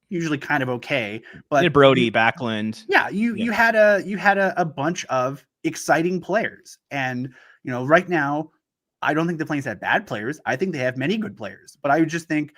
usually kind of okay, but Brody, Backlund. Yeah, you had a bunch of exciting players, and right now, I don't think the Flames have bad players. I think they have many good players, but I would just think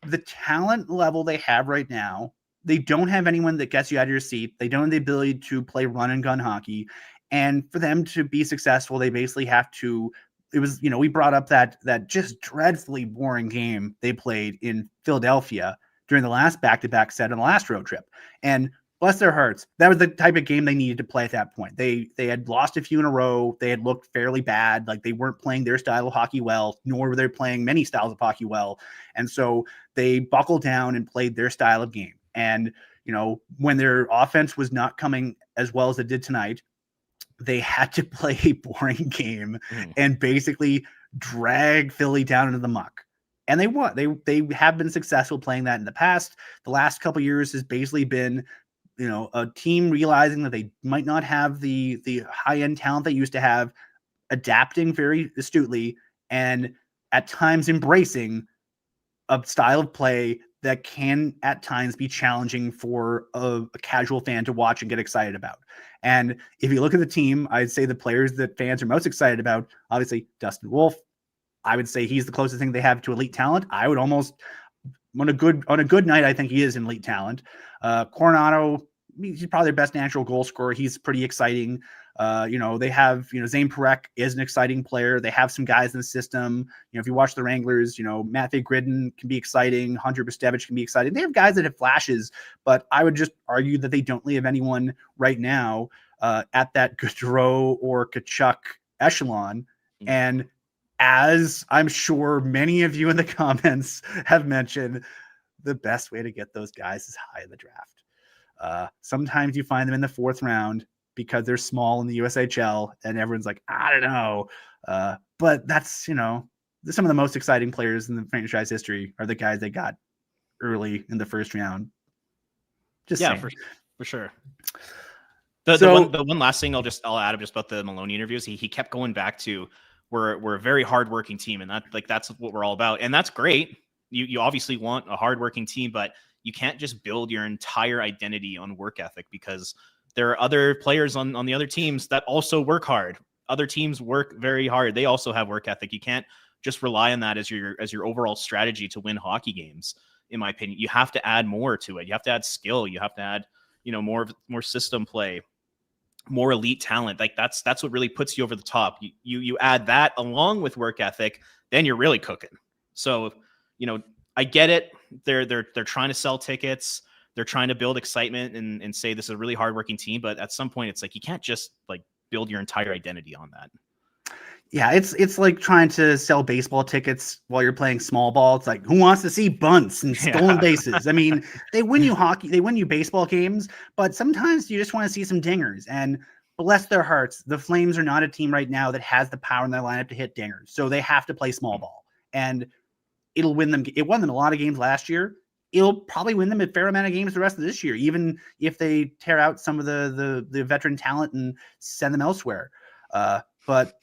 the talent level they have right now, they don't have anyone that gets you out of your seat. They don't have the ability to play run and gun hockey, and for them to be successful, they basically have to. It was we brought up that just dreadfully boring game they played in Philadelphia during the last back-to-back set on the last road trip. And bless their hearts, that was the type of game they needed to play at that point. They had lost a few in a row. They had looked fairly bad. Like, they weren't playing their style of hockey well, nor were they playing many styles of hockey well. And so they buckled down and played their style of game. And, when their offense was not coming as well as it did tonight, they had to play a boring game and basically drag Philly down into the muck. And they won. They have been successful playing that in the past. The last couple of years has basically been, a team realizing that they might not have the high-end talent they used to have, adapting very astutely, and at times embracing a style of play that can at times be challenging for a casual fan to watch and get excited about. And if you look at the team, I'd say the players that fans are most excited about, obviously Dustin Wolf. I would say he's the closest thing they have to elite talent. I would almost, on a good night, I think he is an elite talent. Coronado, he's probably their best natural goal scorer. He's pretty exciting. They have, Zane Parekh is an exciting player. They have some guys in the system. If you watch the Wranglers, Matvei Gridin can be exciting. Hunter Bustevich can be exciting. They have guys that have flashes, but I would just argue that they don't really have anyone right now at that Gaudreau or Tkachuk echelon. And as I'm sure many of you in the comments have mentioned, the best way to get those guys is high in the draft. Sometimes you find them in the fourth round because they're small in the USHL and everyone's like, I don't know. But that's, some of the most exciting players in the franchise history are the guys they got early in the first round. For sure. The one last thing I'll add just about the Maloney interviews. He kept going back to, we're a very hardworking team, and that's what we're all about. And that's great. You obviously want a hardworking team, but you can't just build your entire identity on work ethic, because there are other players on the other teams that also work hard. Other teams work very hard. They also have work ethic. You can't just rely on that as your overall strategy to win hockey games. In my opinion, you have to add more to it. You have to add skill. You have to add, more system play, more elite talent. Like that's what really puts you over the top. You add that along with work ethic, then you're really cooking. So, I get it. They're trying to sell tickets. They're trying to build excitement and say this is a really hardworking team. But at some point, it's like you can't just build your entire identity on that. Yeah, it's like trying to sell baseball tickets while you're playing small ball. It's like, who wants to see bunts and stolen bases? I mean, they win you baseball games, but sometimes you just want to see some dingers. And bless their hearts, the Flames are not a team right now that has the power in their lineup to hit dingers. So they have to play small ball. And it'll win them. It won them a lot of games last year. It'll probably win them a fair amount of games the rest of this year, even if they tear out some of the veteran talent and send them elsewhere. But,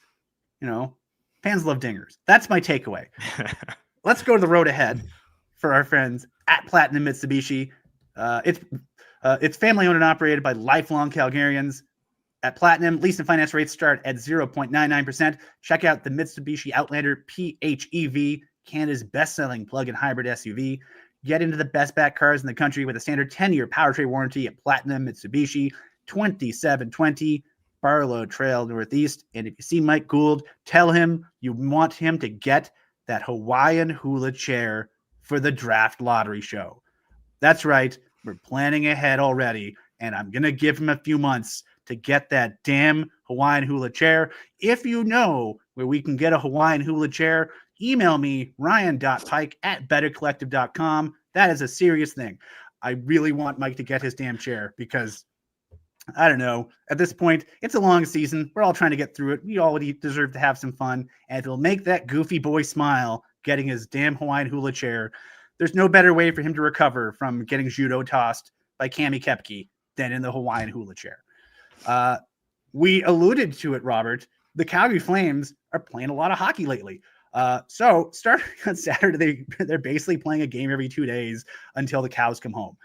fans love dingers. That's my takeaway. Let's go to the road ahead for our friends at Platinum Mitsubishi. It's family owned and operated by lifelong Calgarians. At Platinum, lease and finance rates start at 0.99%. Check out the Mitsubishi Outlander PHEV, Canada's best-selling plug-in hybrid SUV. Get into the best back cars in the country with a standard 10-year powertrain warranty at Platinum Mitsubishi, 2720 Barlow Trail Northeast. And if you see Mike Gould, tell him you want him to get that Hawaiian hula chair for the draft lottery show. That's right. We're planning ahead already, and I'm going to give him a few months to get that damn Hawaiian hula chair. If you know where we can get a Hawaiian hula chair, email me, ryan.pike@bettercollective.com. That is a serious thing. I really want Mike to get his damn chair because, I don't know, at this point, it's a long season. We're all trying to get through it. We all deserve to have some fun, and it'll make that goofy boy smile getting his damn Hawaiian hula chair. There's no better way for him to recover from getting judo tossed by Cami Kepke than in the Hawaiian hula chair. We alluded to it, Robert. The Calgary Flames are playing a lot of hockey lately. So starting on Saturday, they're basically playing a game every 2 days until the cows come home.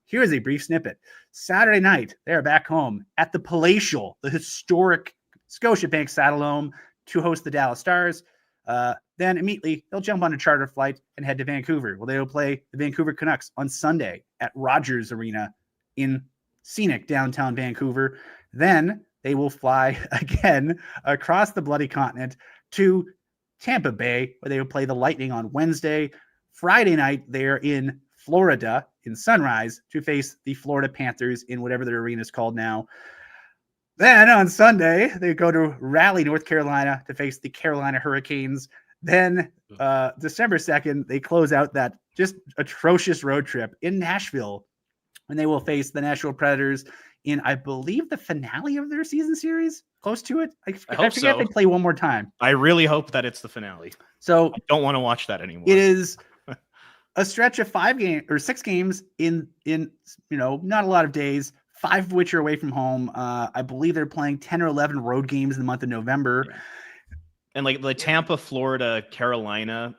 Here is a brief snippet. Saturday night, they are back home at the palatial, the historic Scotiabank Saddledome to host the Dallas Stars. Then immediately they'll jump on a charter flight and head to Vancouver. Well, they will play the Vancouver Canucks on Sunday at Rogers Arena in scenic downtown Vancouver. Then they will fly again across the bloody continent to Tampa Bay, where they will play the Lightning on Wednesday. Friday night, they're in Florida in Sunrise to face the Florida Panthers in whatever their arena is called now. Then on Sunday, they go to Raleigh, North Carolina to face the Carolina Hurricanes. Then December 2nd, they close out that just atrocious road trip in Nashville, and they will face the Nashville Predators in, I believe, the finale of their season series. Close to it. I forget so. if they play one more time. I really hope that it's the finale. So I don't want to watch that anymore. It is a stretch of 6 games in not a lot of days, 5 of which are away from home. I believe they're playing 10 or 11 road games in the month of November. Yeah. And like the Tampa, Florida, Carolina,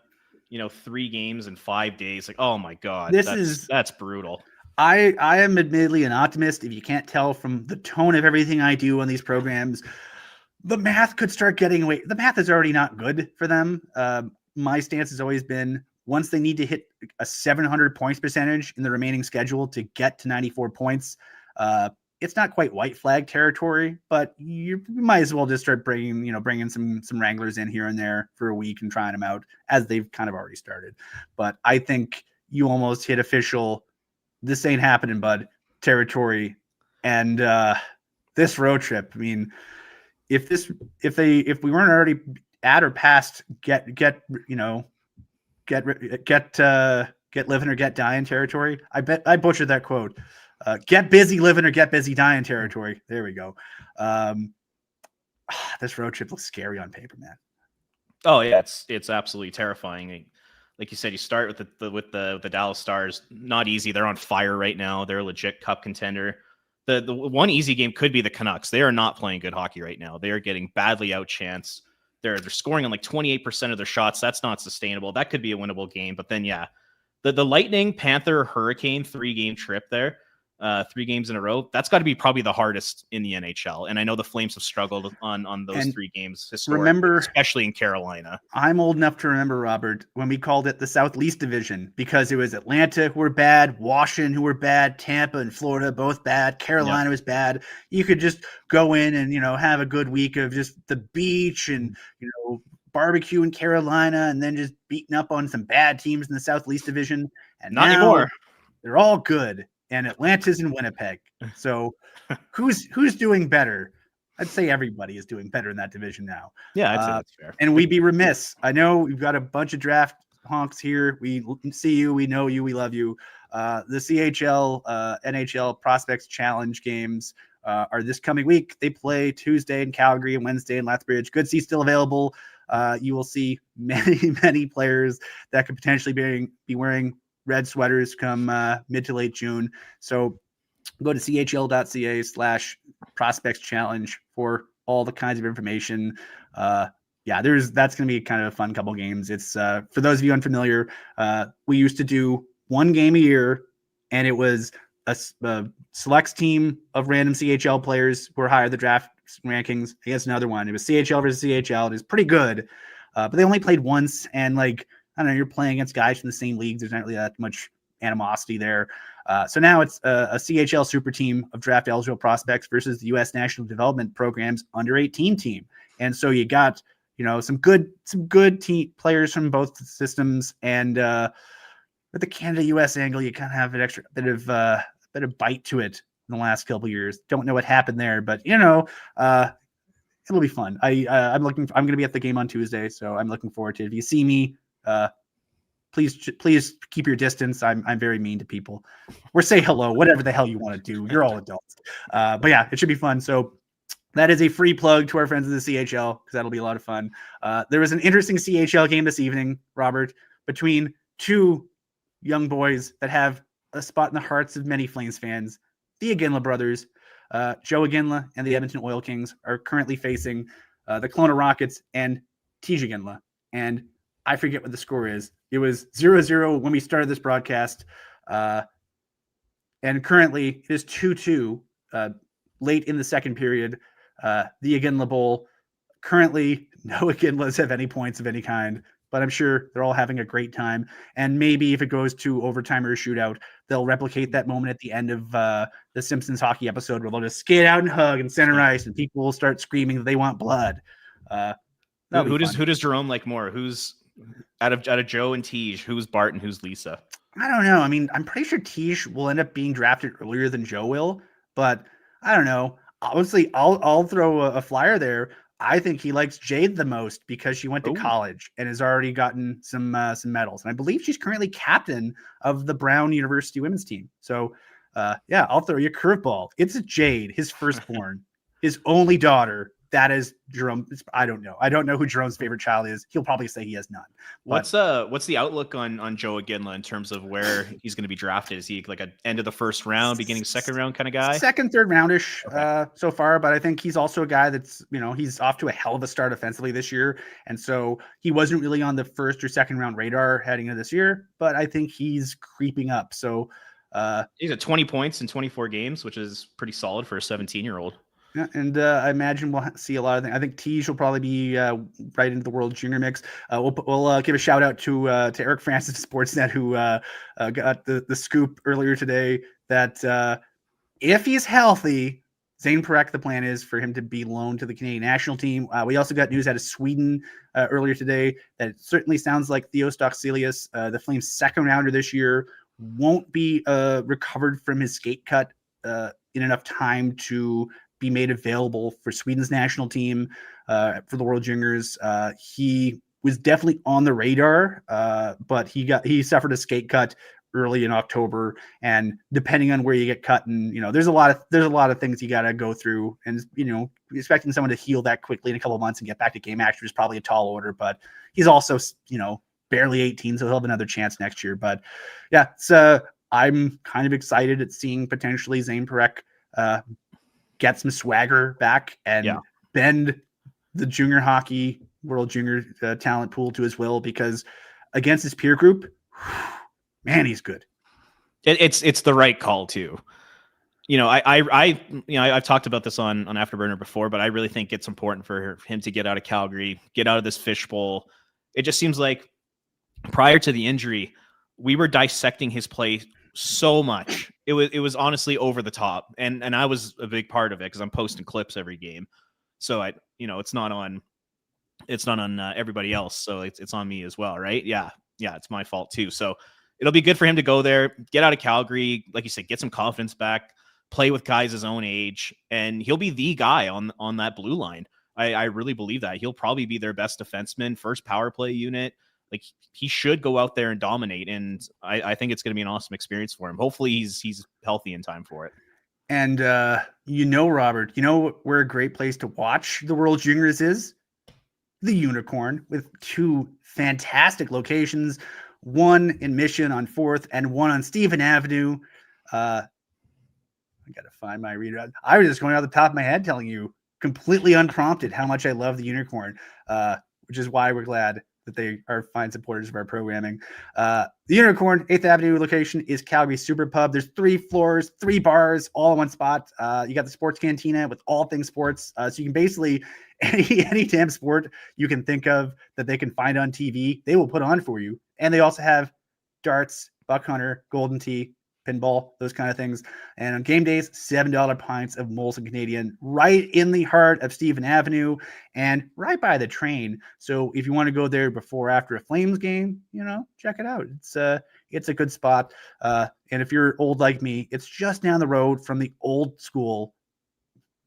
3 games in 5 days. Like, oh my God, that's brutal. I am admittedly an optimist. If you can't tell from the tone of everything I do on these programs, the math could start getting away. The math is already not good for them. My stance has always been once they need to hit a 700 points percentage in the remaining schedule to get to 94 points, it's not quite white flag territory, but you might as well just start bringing some Wranglers in here and there for a week and trying them out as they've kind of already started. But I think you almost hit official this ain't happening, bud territory. And this road trip, I mean, if we weren't already at or past get living or get dying territory, I bet I butchered that quote. Get busy living or get busy dying territory. There we go. This road trip looks scary on paper, man. Oh yeah, it's absolutely terrifying. Like you said, you start with the Dallas Stars. Not easy. They're on fire right now. They're a legit cup contender. The one easy game could be the Canucks. They are not playing good hockey right now. They are getting badly outchanced. They're scoring on like 28% of their shots. That's not sustainable. That could be a winnable game. But then the Lightning, Panther, Hurricane 3-game trip there. 3 games in a row. That's got to be probably the hardest in the NHL. And I know the Flames have struggled on those 3 games historically, especially in Carolina. I'm old enough to remember, Robert, when we called it the Southeast Division because it was Atlanta who were bad, Washington who were bad, Tampa and Florida both bad, Carolina was bad. You could just go in and have a good week of just the beach and barbecue in Carolina and then just beating up on some bad teams in the Southeast Division. And not now anymore. They're all good. And Atlanta's in Winnipeg. So who's doing better? I'd say everybody is doing better in that division now. Yeah, I'd say that's fair. And we'd be remiss. I know we've got a bunch of draft honks here. We see you. We know you. We love you. The CHL, NHL Prospects Challenge games are this coming week. They play Tuesday in Calgary and Wednesday in Lethbridge. Good seats still available. You will see many players that could potentially be wearing red sweaters come mid to late June. So go to chl.ca/prospects challenge for all the kinds of information. That's going to be kind of a fun couple games. It's for those of you unfamiliar, we used to do one game a year, and it was a selects team of random CHL players who are higher the draft rankings against another one. It was CHL versus CHL. It was pretty good, but they only played once, and I don't know, you're playing against guys from the same leagues. There's not really that much animosity there. So now it's a CHL super team of draft eligible prospects versus the U.S. National Development Program's under 18 team. And so you got, some good team players from both systems. And with the Canada-U.S. angle, you kind of have an extra bit of bite to it in the last couple of years. Don't know what happened there, but it'll be fun. I'm going to be at the game on Tuesday, so I'm looking forward to it. If you see me, please keep your distance. I'm very mean to people. Or say hello, whatever the hell you want to do. You're all adults. But yeah, it should be fun. So that is a free plug to our friends of the CHL, because that'll be a lot of fun. There was an interesting CHL game this evening, Robert, between two young boys that have a spot in the hearts of many Flames fans. The Iginla brothers, Joe Iginla and the Edmonton Oil Kings, are currently facing the Kelowna Rockets and Tej Iginla. And I forget what the score is. It was 0-0 when we started this broadcast. And currently it is 2-2 late in the second period. The Iginla Bowl. Currently, no Iginlas have any points of any kind, but I'm sure they're all having a great time. And maybe if it goes to overtime or a shootout, they'll replicate that moment at the end of the Simpsons hockey episode where they'll just skate out and hug and center ice, and people will start screaming that they want blood. Who does Jerome like more? Who's out of Joe and Tej? Who's Bart and who's Lisa? I don't know. I mean, I'm pretty sure Tej will end up being drafted earlier than Joe will, but I don't know. Honestly, I'll throw a flyer there. I think he likes Jade the most because she went to college and has already gotten some medals. And I believe she's currently captain of the Brown University women's team. So, I'll throw you a curveball. It's Jade, his firstborn, his only daughter. That is Jerome. I don't know. I don't know who Jerome's favorite child is. He'll probably say he has none. What's the outlook on Joe Iginla in terms of where he's going to be drafted? Is he like an end of the first round, beginning second round kind of guy? Second, third roundish so far, but I think he's also a guy that's, he's off to a hell of a start offensively this year. And so he wasn't really on the first or second round radar heading into this year, but I think he's creeping up. So he's at 20 points in 24 games, which is pretty solid for a 17-year-old. Yeah, and I imagine we'll see a lot of things. I think Tej will probably be right into the World Junior mix. We'll give a shout out to Eric Francis of Sportsnet, who got the scoop earlier today that if he's healthy, Zane Parekh, the plan is for him to be loaned to the Canadian national team. We also got news out of Sweden earlier today that it certainly sounds like Theo Stockselius, the Flames' second rounder this year, won't be recovered from his skate cut in enough time to be made available for Sweden's national team for the World Juniors. He was definitely on the radar, but he suffered a skate cut early in October, and depending on where you get cut, and there's a lot of things you got to go through, and expecting someone to heal that quickly in a couple of months and get back to game action is probably a tall order. But he's also barely 18, so he'll have another chance next year. But yeah, so I'm kind of excited at seeing potentially Zane Parekh get some swagger back and bend the junior hockey world junior talent pool to his will, because against his peer group, man, he's good. It's the right call too. I've talked about this on Afterburner before, but I really think it's important for him to get out of Calgary, get out of this fishbowl. It just seems like prior to the injury, we were dissecting his play so much. It was honestly over the top, and I was a big part of it because I'm posting clips every game. So it's not on everybody else. So it's on me as well, right? Yeah, it's my fault too. So it'll be good for him to go there, get out of Calgary, like you said, get some confidence back, play with guys his own age, and he'll be the guy on that blue line. I really believe that he'll probably be their best defenseman, first power play unit. Like, he should go out there and dominate, and I think it's going to be an awesome experience for him. Hopefully he's healthy in time for it. And Robert, where a great place to watch the World Juniors is? The Unicorn, with two fantastic locations, one in Mission on 4th and one on Stephen Avenue. I got to find my reader. I was just going out the top of my head telling you completely unprompted how much I love the Unicorn, which is why we're glad that they are fine supporters of our programming. The Unicorn 8th Avenue location is Calgary Super Pub. There's 3 floors, 3 bars, all in one spot. You got the sports cantina with all things sports. So you can basically any damn sport you can think of that they can find on TV, they will put on for you. And they also have darts, buck hunter, golden tee, pinball, those kind of things. And on game days, $7 pints of Molson Canadian right in the heart of Stephen Avenue and right by the train. So if you want to go there before or after a Flames game, check it out. It's a good spot. And if you're old like me, it's just down the road from the old school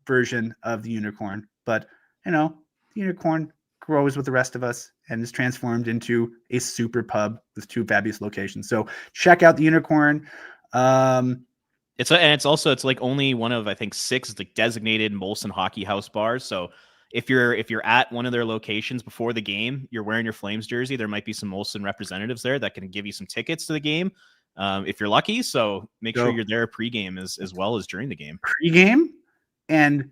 version of the Unicorn. But, the Unicorn grows with the rest of us and is transformed into a super pub with 2 fabulous locations. So check out the Unicorn. It's like only one of, I think, 6 like designated Molson Hockey House bars. So if you're at one of their locations before the game, you're wearing your Flames jersey, there might be some Molson representatives there that can give you some tickets to the game, if you're lucky. So make sure you're there pregame as well as during the game. Pregame, and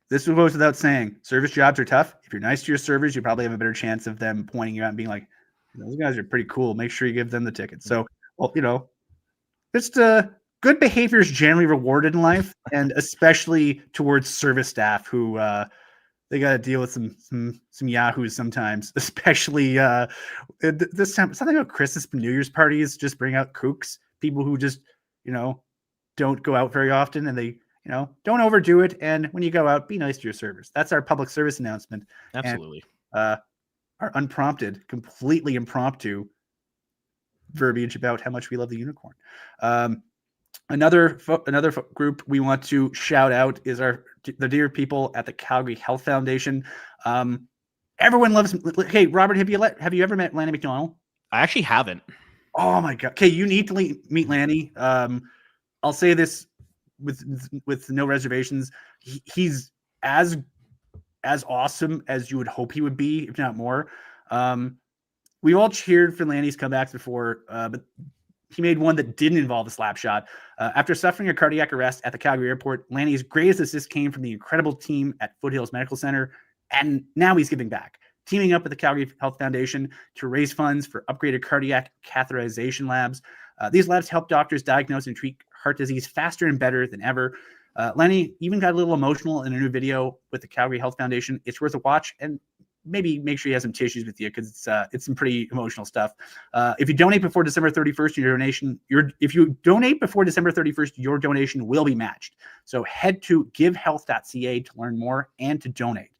this goes without saying, service jobs are tough. If you're nice to your servers, you probably have a better chance of them pointing you out and being like, those guys are pretty cool. Make sure you give them the tickets. So, just good behavior is generally rewarded in life, and especially towards service staff who they got to deal with some yahoos sometimes. Especially this time, something about Christmas and New Year's parties just bring out kooks, people who just don't go out very often, and they don't overdo it. And when you go out, be nice to your servers. That's our public service announcement. Absolutely. And, our unprompted, completely impromptu verbiage about how much we love the Unicorn. Another group we want to shout out is the dear people at the Calgary Health Foundation. Everyone loves. Hey, Robert, have you ever met Lanny McDonald? I actually haven't. Oh my God. Okay, you need to meet Lanny. I'll say this with no reservations. He's as awesome as you would hope he would be, if not more. We all cheered for Lanny's comebacks before, but he made one that didn't involve a slap shot. After suffering a cardiac arrest at the Calgary airport, Lanny's greatest assist came from the incredible team at Foothills Medical Center, and now he's giving back, teaming up with the Calgary Health Foundation to raise funds for upgraded cardiac catheterization labs. These labs help doctors diagnose and treat heart disease faster and better than ever. Lenny even got a little emotional in a new video with the Calgary Health Foundation. It's worth a watch, and maybe make sure you have some tissues with you because it's some pretty emotional stuff. If you donate before December 31st, your donation will be matched. So head to givehealth.ca to learn more and to donate.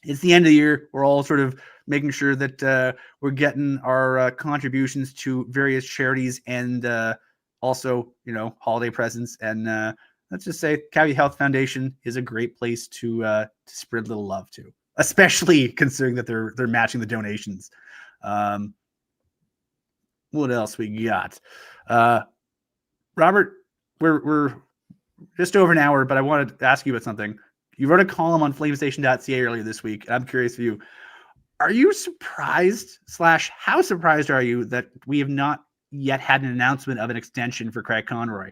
It's the end of the year. We're all sort of making sure that we're getting our contributions to various charities and also, holiday presents. And let's just say Calgary Health Foundation is a great place to spread a little love to, especially considering that they're matching the donations. What else we got? Robert, we're just over an hour, but I wanted to ask you about something. You wrote a column on FlamesNation.ca earlier this week. And I'm curious for you. Are you surprised / how surprised are you that we have not yet had an announcement of an extension for Craig Conroy?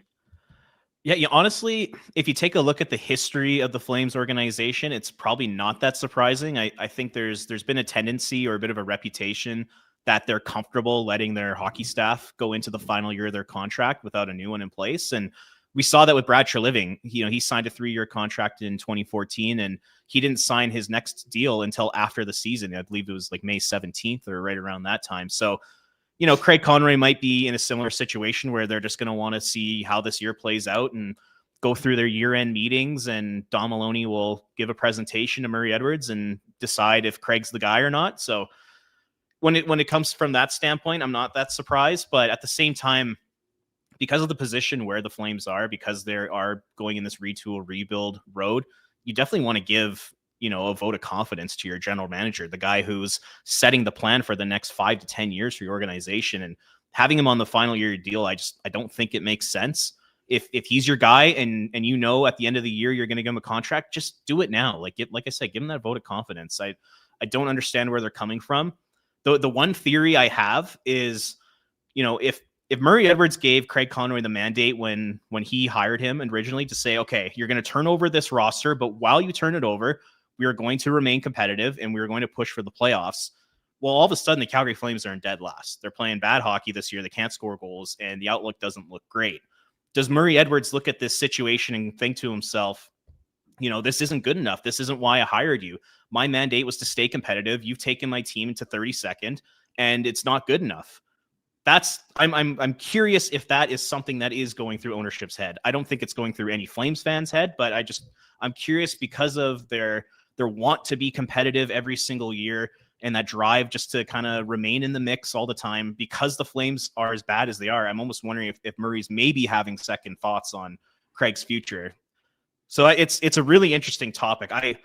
Yeah, honestly, if you take a look at the history of the Flames organization, it's probably not that surprising. I think there's been a tendency or a bit of a reputation that they're comfortable letting their hockey staff go into the final year of their contract without a new one in place. And we saw that with Brad Treliving. He signed a 3-year contract in 2014, and he didn't sign his next deal until after the season. I believe it was like May 17th or right around that time. So, Craig Conroy might be in a similar situation where they're just going to want to see how this year plays out and go through their year-end meetings, and Don Maloney will give a presentation to Murray Edwards and decide if Craig's the guy or not. So when it comes from that standpoint, I'm not that surprised. But at the same time, because of the position where the Flames are, because they are going in this retool rebuild road, you definitely want to give a vote of confidence to your general manager, the guy who's setting the plan for the next 5 to 10 years for your organization. And having him on the final year deal, I don't think it makes sense. if he's your guy and you know at the end of the year you're going to give him a contract, just do it now. Like I said, give him that vote of confidence. I don't understand where they're coming from. The one theory I have is, if Murray Edwards gave Craig Conroy the mandate when he hired him originally to say, okay, you're going to turn over this roster, but while you turn it over, we are going to remain competitive and we are going to push for the playoffs. Well, all of a sudden the Calgary Flames are in dead last. They're playing bad hockey this year. They can't score goals and the outlook doesn't look great. Does Murray Edwards look at this situation and think to himself, this isn't good enough. This isn't why I hired you. My mandate was to stay competitive. You've taken my team into 32nd and it's not good enough. I'm curious if that is something that is going through ownership's head. I don't think it's going through any Flames fans' head, but I'm curious because of their want to be competitive every single year and that drive just to kind of remain in the mix all the time because the Flames are as bad as they are. I'm almost wondering if Murray's maybe having second thoughts on Craig's future. So it's a really interesting topic. It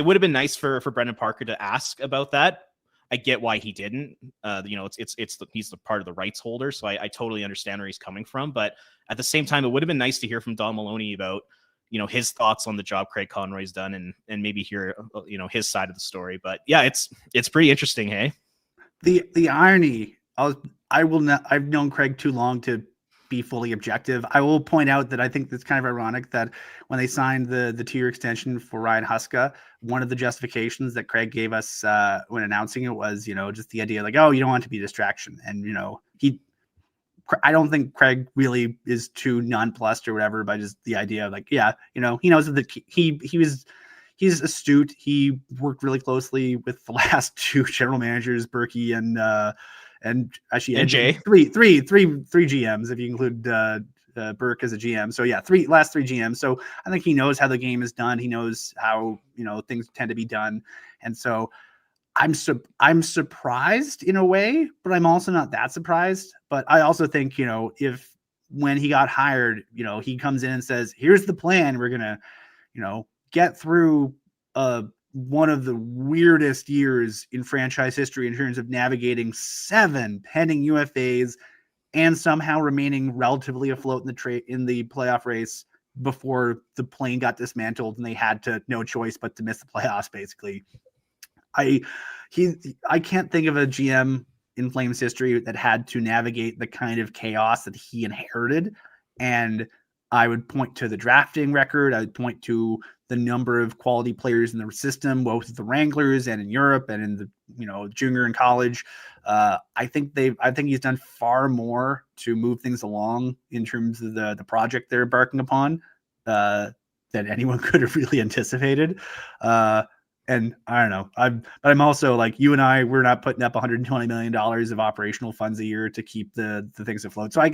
would have been nice for Brendan Parker to ask about that. I get why he didn't. He's the part of the rights holder, so I totally understand where he's coming from. But at the same time, it would have been nice to hear from Don Maloney about his thoughts on the job Craig Conroy's done, and maybe hear his side of the story. But yeah, it's pretty interesting. Hey, the irony. I've known Craig too long to be fully objective. I will point out that I think it's kind of ironic that when they signed the 2-year extension for Ryan Huska, one of the justifications that Craig gave us when announcing it was, just the idea like, oh, you don't want to be a distraction. And, I don't think Craig really is too nonplussed or whatever by just the idea of like, yeah, he knows that he's astute. He worked really closely with the last two general managers, Berkey and actually Jay. three GMs if you include Burke as a GM. So yeah, last three GMs. So I think he knows how the game is done. He knows how things tend to be done, and so I'm surprised in a way, but I'm also not that surprised. But I also think if when he got hired, he comes in and says, "Here's the plan. We're gonna get through one of the weirdest years in franchise history in terms of navigating 7 pending UFAs and somehow remaining relatively afloat in the playoff race before the plane got dismantled and they had no choice but to miss the playoffs. Basically, I can't think of a GM in Flames history that had to navigate the kind of chaos that he inherited. And I would point to the drafting record. I would point to the number of quality players in the system, both the Wranglers and in Europe and in the junior and college. I think he's done far more to move things along in terms of the project they're embarking upon than anyone could have really anticipated. And I don't know. But I'm also like you and I. We're not putting up $120 million of operational funds a year to keep the things afloat. So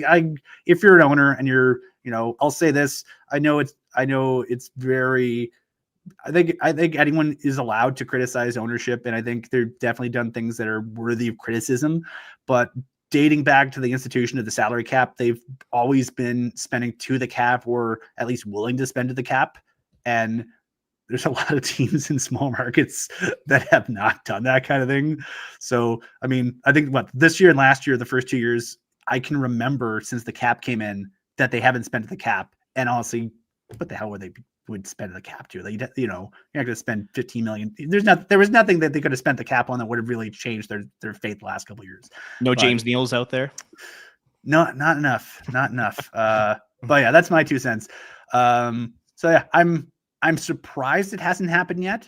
if you're an owner and you're, I'll say this. I know it's very. I think anyone is allowed to criticize ownership, and I think they've definitely done things that are worthy of criticism. But dating back to the institution of the salary cap, they've always been spending to the cap, or at least willing to spend to the cap, and there's a lot of teams in small markets that have not done that kind of thing. So, I mean, I think this year and last year, the first 2 years, I can remember since the cap came in that they haven't spent the cap. And honestly, what the hell would spend the cap to? You're not going to spend $15 million. There was nothing that they could have spent the cap on that would have really changed their fate the last couple of years. James Neal's out there. No, not enough. But yeah, that's my 2 cents. So yeah, I'm surprised it hasn't happened yet.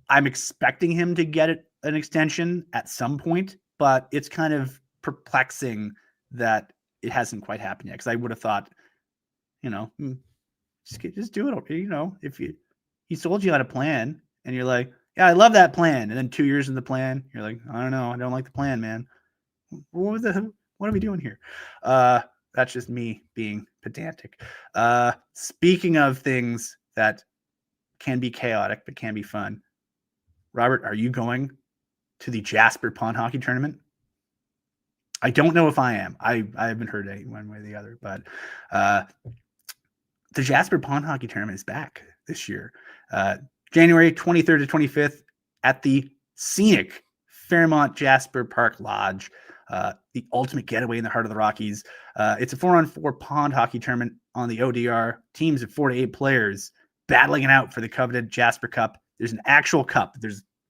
I'm expecting him to get an extension at some point, but it's kind of perplexing that it hasn't quite happened yet. Because I would have thought, just do it. If he sold you on a plan and you're like, yeah, I love that plan, and then 2 years in the plan, you're like, I don't know, I don't like the plan, man. What are we doing here? That's just me being pedantic. Speaking of things that can be chaotic but can be fun, Robert, are you going to the Jasper Pond Hockey Tournament? I don't know if I am. I haven't heard any one way or the other, but the Jasper Pond Hockey Tournament is back this year. January 23rd to 25th at the scenic Fairmont Jasper Park Lodge. the ultimate getaway in the heart of the Rockies. It's a 4-on-4 pond hockey tournament on the ODR. Teams of 4 to 8 players battling it out for the coveted Jasper Cup. There's an actual cup.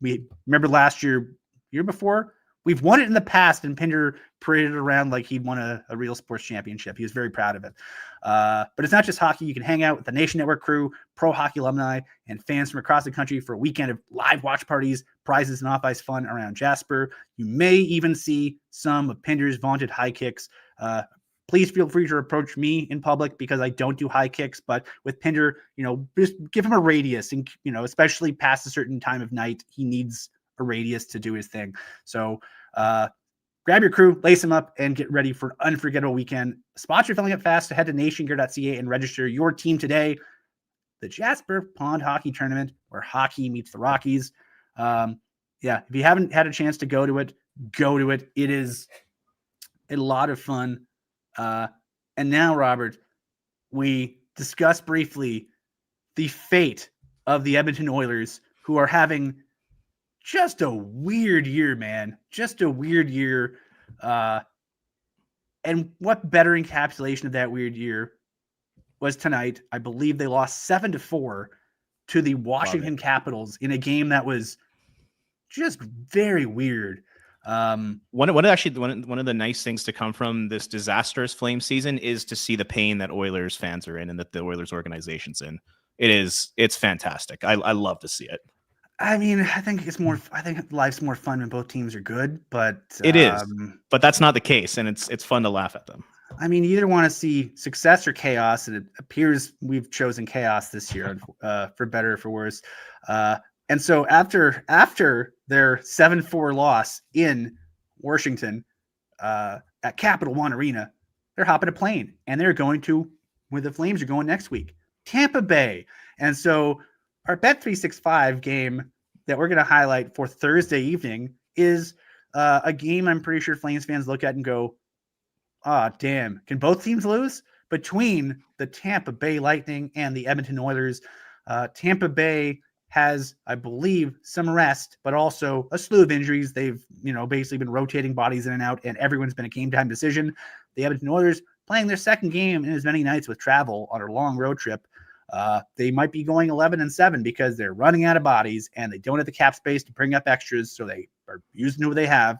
We remember last year before, we've won it in the past, and Pinder paraded around like he'd won a real sports championship. He was very proud of it. But it's not just hockey. You can hang out with the Nation Network crew, pro hockey alumni, and fans from across the country for a weekend of live watch parties, prizes, and off-ice fun around Jasper. You may even see some of Pinder's vaunted high kicks. Please feel free to approach me in public because I don't do high kicks, but with Pinder, just give him a radius, and, especially past a certain time of night, he needs a radius to do his thing. So grab your crew, lace them up, and get ready for an unforgettable weekend. Spots are filling up fast. So head to nationgear.ca and register your team today. The Jasper Pond Hockey Tournament, where hockey meets the Rockies. If you haven't had a chance to go to it, go to it. It is a lot of fun. And now, Robert, we discuss briefly the fate of the Edmonton Oilers, who are having just a weird year, man. Just a weird year. And what better encapsulation of that weird year was tonight? I believe they lost 7-4 to the Washington Capitals in a game that was just very weird. One of the nice things to come from this disastrous Flame season is to see the pain that Oilers fans are in and that the Oilers organization's in. It's fantastic. I love to see it. I mean, I think life's more fun when both teams are good, but it is. But that's not the case, and it's fun to laugh at them. I mean, you either want to see success or chaos, and it appears we've chosen chaos this year, for better or for worse. And so after their 7-4 loss in Washington at Capital One Arena, they're hopping a plane, and they're going to where the Flames are going next week, Tampa Bay. And so our Bet365 game that we're going to highlight for Thursday evening is a game I'm pretty sure Flames fans look at and go, damn, can both teams lose? Between the Tampa Bay Lightning and the Edmonton Oilers, Tampa Bay has, I believe, some rest, but also a slew of injuries. They've, basically been rotating bodies in and out, and everyone's been a game-time decision. The Edmonton Oilers playing their second game in as many nights with travel on a long road trip. They might be going 11-7 because they're running out of bodies and they don't have the cap space to bring up extras, so they are using who they have.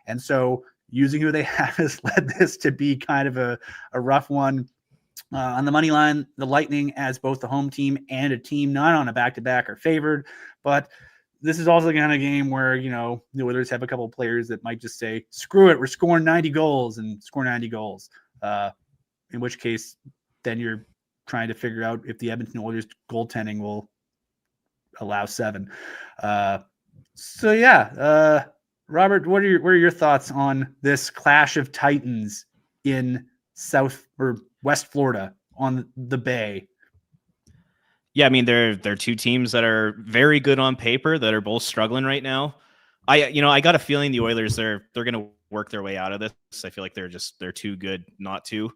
And so using who they have has led this to be kind of a rough one. On the money line, the Lightning, as both the home team and a team not on a back-to-back, are favored. But this is also the kind of game where, the Oilers have a couple of players that might just say, screw it, we're scoring 90 goals and score 90 goals. In which case, then you're trying to figure out if the Edmonton Oilers goaltending will allow 7. Robert, what are your thoughts on this clash of titans in South or West Florida on the Bay? Yeah, I mean, they're two teams that are very good on paper that are both struggling right now. I got a feeling the Oilers they're going to work their way out of this. I feel like they're too good not to.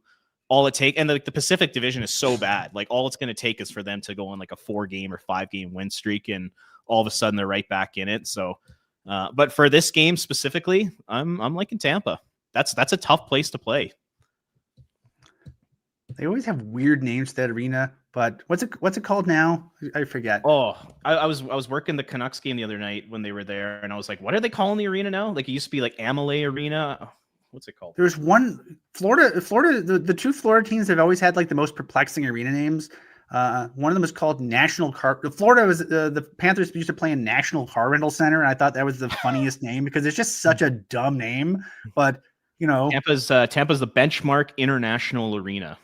All it take, and the Pacific Division is so bad. Like, all it's going to take is for them to go on like a 4-game or 5-game win streak, and all of a sudden they're right back in it. So, but for this game specifically, I'm liking Tampa. That's a tough place to play. They always have weird names to that arena, but what's it called now? I forget. Oh, I was working the Canucks game the other night when they were there, and I was like, what are they calling the arena now? Like, it used to be like Amalie Arena. What's it called? There's one Florida. The two Florida teams have always had like the most perplexing arena names. One of them is called National Car. Florida was the Panthers used to play in National Car Rental Center, and I thought that was the funniest name because it's just such a dumb name. But Tampa's the Benchmark International Arena.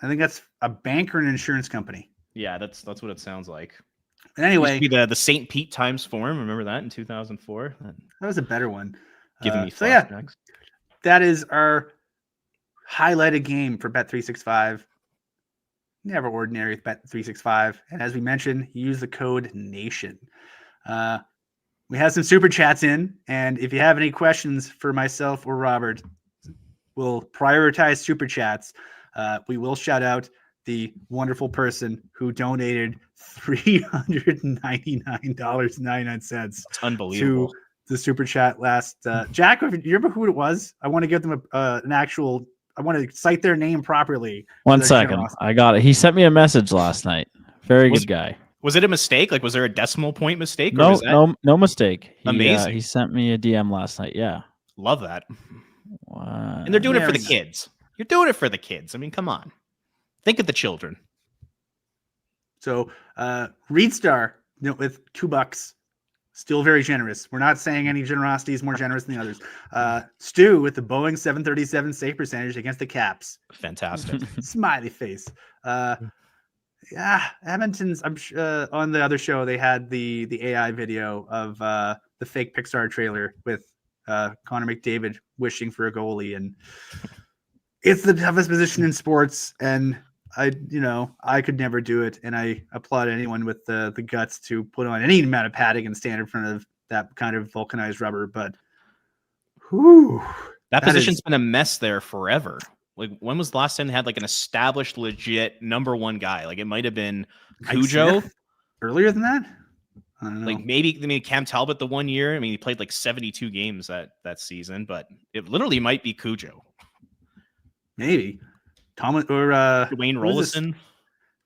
I think that's a bank or an insurance company. Yeah, that's what it sounds like. But anyway, it used to be the St. Pete Times Forum. Remember that in 2004? That was a better one. Giving me flashbacks. That is our highlighted game for Bet365. Never ordinary with Bet365. And as we mentioned, use the code NATION. We have some super chats in, and if you have any questions for myself or Robert, we'll prioritize super chats. We will shout out the wonderful person who donated $399.99 unbelievable the super chat last. Jack, do you remember who it was? I want to give them an actual. I want to cite their name properly. One second, I got it. He sent me a message last night. Very good guy. Was it a mistake? Like, was there a decimal point mistake? Or No, was that... no mistake. Amazing. He sent me a DM last night. Yeah. Love that. Wow. And they're doing it for the kids. You're doing it for the kids. I mean, come on. Think of the children. So, Reed Star with $2, still very generous. We're not saying any generosity is more generous than the others. Stu with the Boeing 737 save percentage against the Caps. Fantastic. Smiley face. Yeah, Edmonton's. I'm on the other show they had the AI video of the fake Pixar trailer with Connor McDavid wishing for a goalie, and it's the toughest position in sports. And I could never do it, and I applaud anyone with the guts to put on any amount of padding and stand in front of that kind of vulcanized rubber. But that position's been a mess there forever. Like, when was the last time they had like an established, legit number one guy? Like, it might have been Cujo. Earlier than that? I don't know. Like, maybe Cam Talbot the 1 year. I mean, he played like 72 games that season, but it literally might be Cujo. Maybe. Thomas or Dwayne Rollison.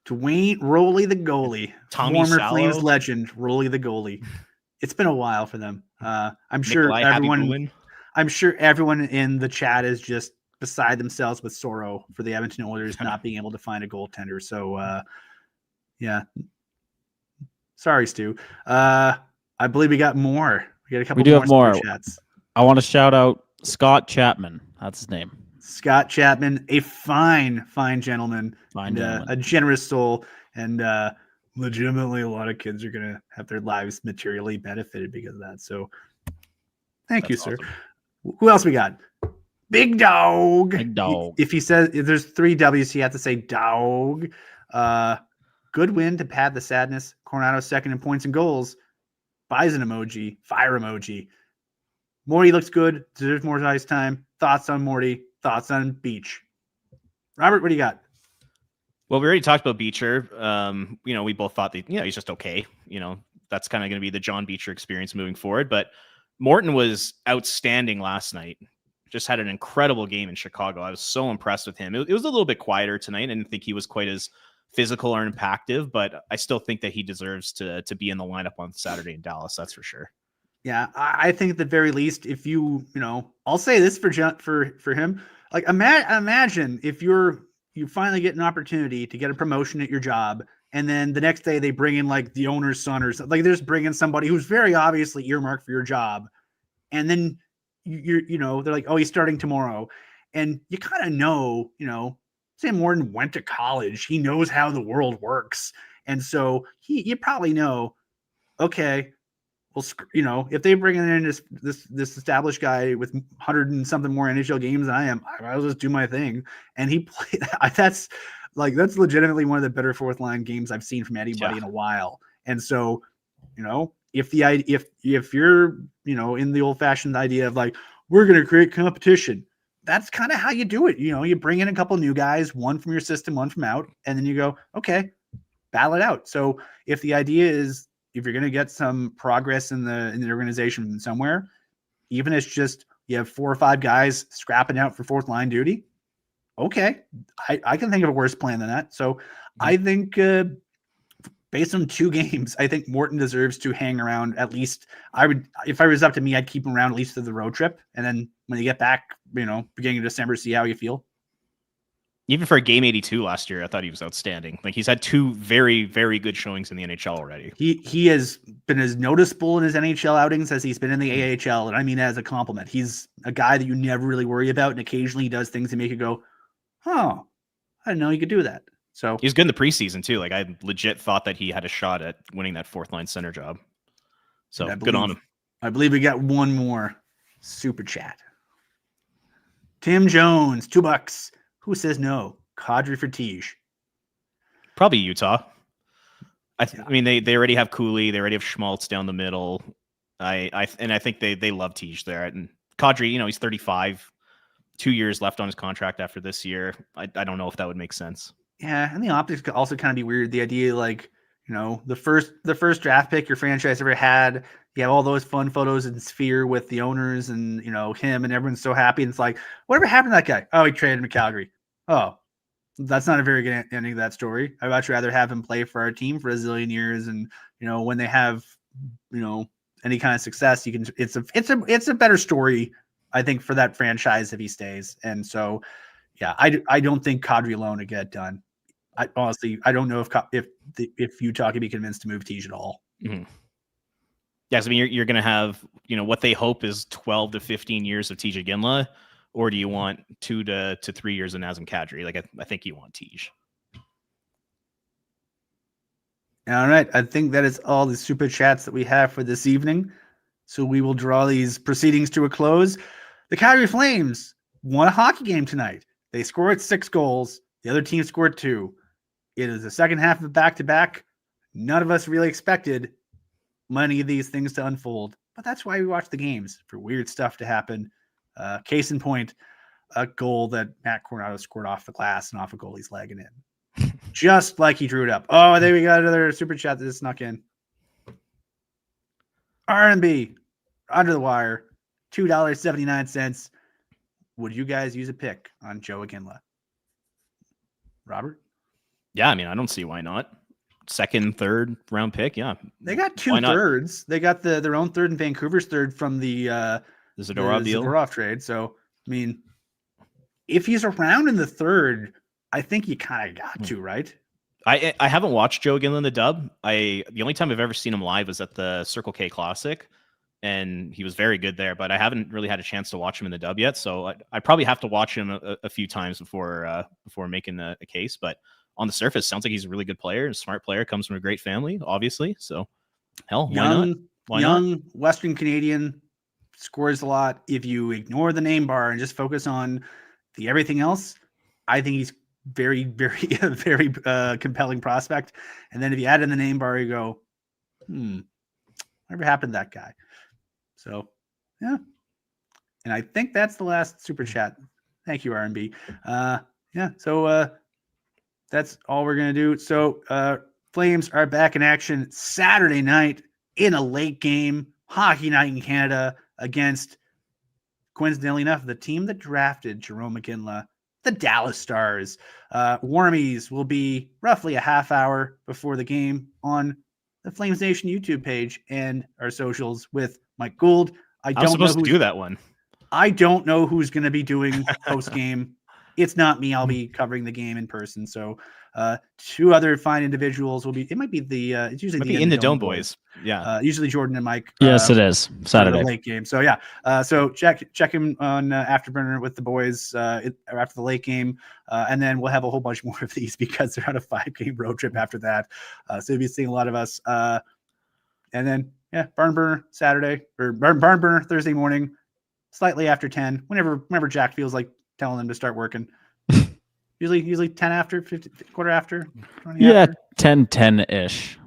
Dwayne Roley the goalie. Tommy former Salo. Flames legend, Roley the goalie. It's been a while for them. I'm sure everyone in the chat is just beside themselves with sorrow for the Edmonton Oilers not being able to find a goaltender. So, yeah. Sorry, Stu. I believe we got more. We got a couple. We do have more. Chats. I want to shout out Scott Chapman. That's his name. Scott Chapman, a fine gentleman, a generous soul, and legitimately a lot of kids are going to have their lives materially benefited because of that. So, thank you, sir. Awesome. Who else we got? Big dog. Big dog. If there's 3 W's, you have to say dog. Good win to pad the sadness. Coronado second in points and goals. Bison emoji. Fire emoji. Morty looks good. Deserves more ice time. Thoughts on Morty. Thoughts on Beach. Robert, what do you got? Well, we already talked about Beecher. We both thought that, he's just okay. That's kind of going to be the John Beecher experience moving forward. But Morton was outstanding last night. Just had an incredible game in Chicago. I was so impressed with him. It was a little bit quieter tonight. I didn't think he was quite as physical or impactful, but I still think that he deserves to be in the lineup on Saturday in Dallas. That's for sure. Yeah, I think at the very least, if I'll say this for him. Like, imagine if you finally get an opportunity to get a promotion at your job, and then the next day they bring in like the owner's son or something. Like, they're just bringing somebody who's very obviously earmarked for your job, and then they're like, oh, he's starting tomorrow, and you kind of know, Sam Morton went to college, he knows how the world works, and so you probably know, okay. Well, if they bring in this established guy with 100 and something more NHL games than I am, I'll just do my thing. And he played. That's legitimately one of the better fourth line games I've seen from anybody in a while. And so, if you're in the old fashioned idea of like, we're going to create competition, that's kind of how you do it. You bring in a couple new guys, one from your system, one from out, and then you go, okay, battle it out. So if the idea is, if you're going to get some progress in the organization somewhere, even if it's just you have 4 or 5 guys scrapping out for fourth line duty, okay, I can think of a worse plan than that. So I think based on 2 games, I think Morton deserves to hang around at least. If I was up to me, I'd keep him around at least through the road trip. And then when you get back, beginning of December, see how you feel. Even for a game 82 last year, I thought he was outstanding. Like, he's had 2 very, very good showings in the NHL already. He has been as noticeable in his NHL outings as he's been in the AHL, and I mean as a compliment. He's a guy that you never really worry about, and occasionally he does things that make you go, "Oh, I didn't know he could do that." So he's good in the preseason too. Like, I legit thought that he had a shot at winning that fourth line center job. So good on him. I believe we got one more super chat. Tim Jones, $2. Who says no? Kadri for Tige. Probably Utah. I mean, they already have Cooley. They already have Schmaltz down the middle. I think they love Tige there. And Kadri, he's 35, 2 years left on his contract after this year. I don't know if that would make sense. Yeah, and the optics could also kind of be weird. The idea, like, the first draft pick your franchise ever had, you have all those fun photos in Sphere with the owners and, him, and everyone's so happy. And it's like, whatever happened to that guy? Oh, he traded him to Calgary. Oh, that's not a very good ending to that story. I'd much rather have him play for our team for a zillion years. And, when they have, any kind of success, it's a better story, I think, for that franchise if he stays. And so, yeah, I don't think Kadri alone would get it done. I don't know if Utah can be convinced to move Tej at all. Mm-hmm. Yes, I mean you're going to have what they hope is 12 to 15 years of Tej Ginla, or do you want 2 to 3 years of Nazem Kadri? Like I think you want Tej. All right, I think that is all the super chats that we have for this evening. So we will draw these proceedings to a close. The Calgary Flames won a hockey game tonight. They scored 6 goals. The other team scored 2. It is the second half of a back-to-back. None of us really expected many of these things to unfold, but that's why we watch the games, for weird stuff to happen. Case in point, a goal that Matt Coronado scored off the glass and off a goalie's leg and in. Just like he drew it up. Oh, there we got another super chat that just snuck in. R&B, under the wire, $2.79. Would you guys use a pick on Joe Iginla? Robert? Yeah, I mean, I don't see why not. Second, third round pick, yeah. They got 2 thirds. They got their own third and Vancouver's third from the Zadorov deal. Zadorov trade. So, I mean, if he's around in the third, I think you kind of got to, right? I haven't watched Joe Iginla in the dub. The only time I've ever seen him live was at the Circle K Classic, and he was very good there, but I haven't really had a chance to watch him in the dub yet. So I probably have to watch him a few times before making a case. But on the surface, sounds like he's a really good player, a smart player, comes from a great family, obviously. So, hell, why not? Western Canadian, scores a lot. If you ignore the name bar and just focus on the everything else, I think he's very, very, very compelling prospect. And then if you add in the name bar, you go, whatever happened to that guy? So, yeah. And I think that's the last super chat. Thank you, R&B. Yeah, so that's all we're going to do. So Flames are back in action Saturday night in a late game, hockey night in Canada against, coincidentally enough, the team that drafted Jarome Iginla, the Dallas Stars. Warmies will be roughly a half hour before the game on the Flames Nation YouTube page and our socials with Mike Gould. I'm supposed to do that one. I don't know who's going to be doing post game. It's not me. I'll be covering the game in person. So 2 other fine individuals will be. It might be it's usually the In the Dome boys. Yeah. Usually Jordan and Mike. Yes, it is Saturday late game. So yeah. So check him on Afterburner with the boys after the late game, and then we'll have a whole bunch more of these because they're on a 5-game road trip after that. So you'll be seeing a lot of us. And then Barn Burner Saturday or Barn Burner Thursday morning, slightly after 10. Whenever Jack feels like telling them to start working. usually 10 after, 50, quarter after, 20 after. 10-ish.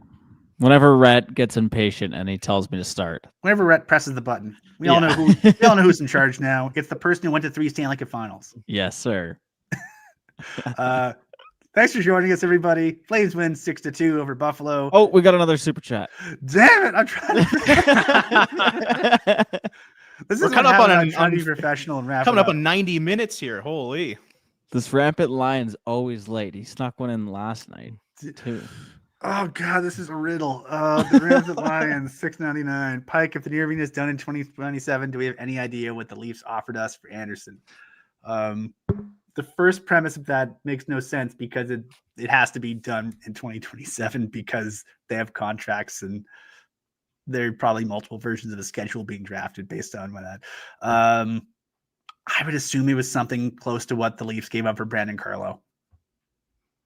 Whenever Rhett gets impatient and he tells me to start. Whenever Rhett presses the button. We all know who's in charge now. It's the person who went to 3 Stanley Cup Finals. Yes, sir. Thanks for joining us, everybody. Flames win 6-2 over Buffalo. Oh, we got another super chat. Damn it! I'm trying to. We're coming up on trying to be professional and wrap coming it up on 90 minutes here. Holy! This rampant lion's always late. He snuck one in last night too. Oh god, this is a riddle. The Rampant Lions, $6.99. Pike, if the Irving is done in 2027, do we have any idea what the Leafs offered us for Anderson? The first premise of that makes no sense because it has to be done in 2027 because they have contracts and there are probably multiple versions of the schedule being drafted based on that. I would assume it was something close to what the Leafs gave up for Brandon Carlo.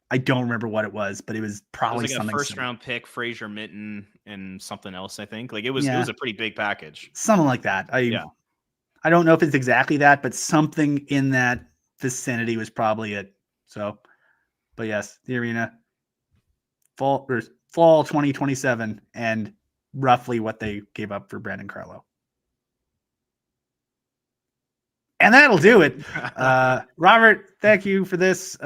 I don't remember what it was, but it was probably like something a first similar. Round pick, Fraser Mitten, and something else. I think it was a pretty big package. Something like that. I don't know if it's exactly that, but something in that vicinity was probably it. So, but yes, the arena fall 2027 and roughly what they gave up for Brandon Carlo. And that'll do it. Robert, thank you for this.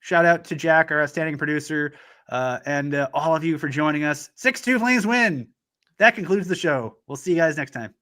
Shout out to Jack, our outstanding producer, and all of you for joining us. 6-2 Flames win. that concludes the show. We'll see you guys next time.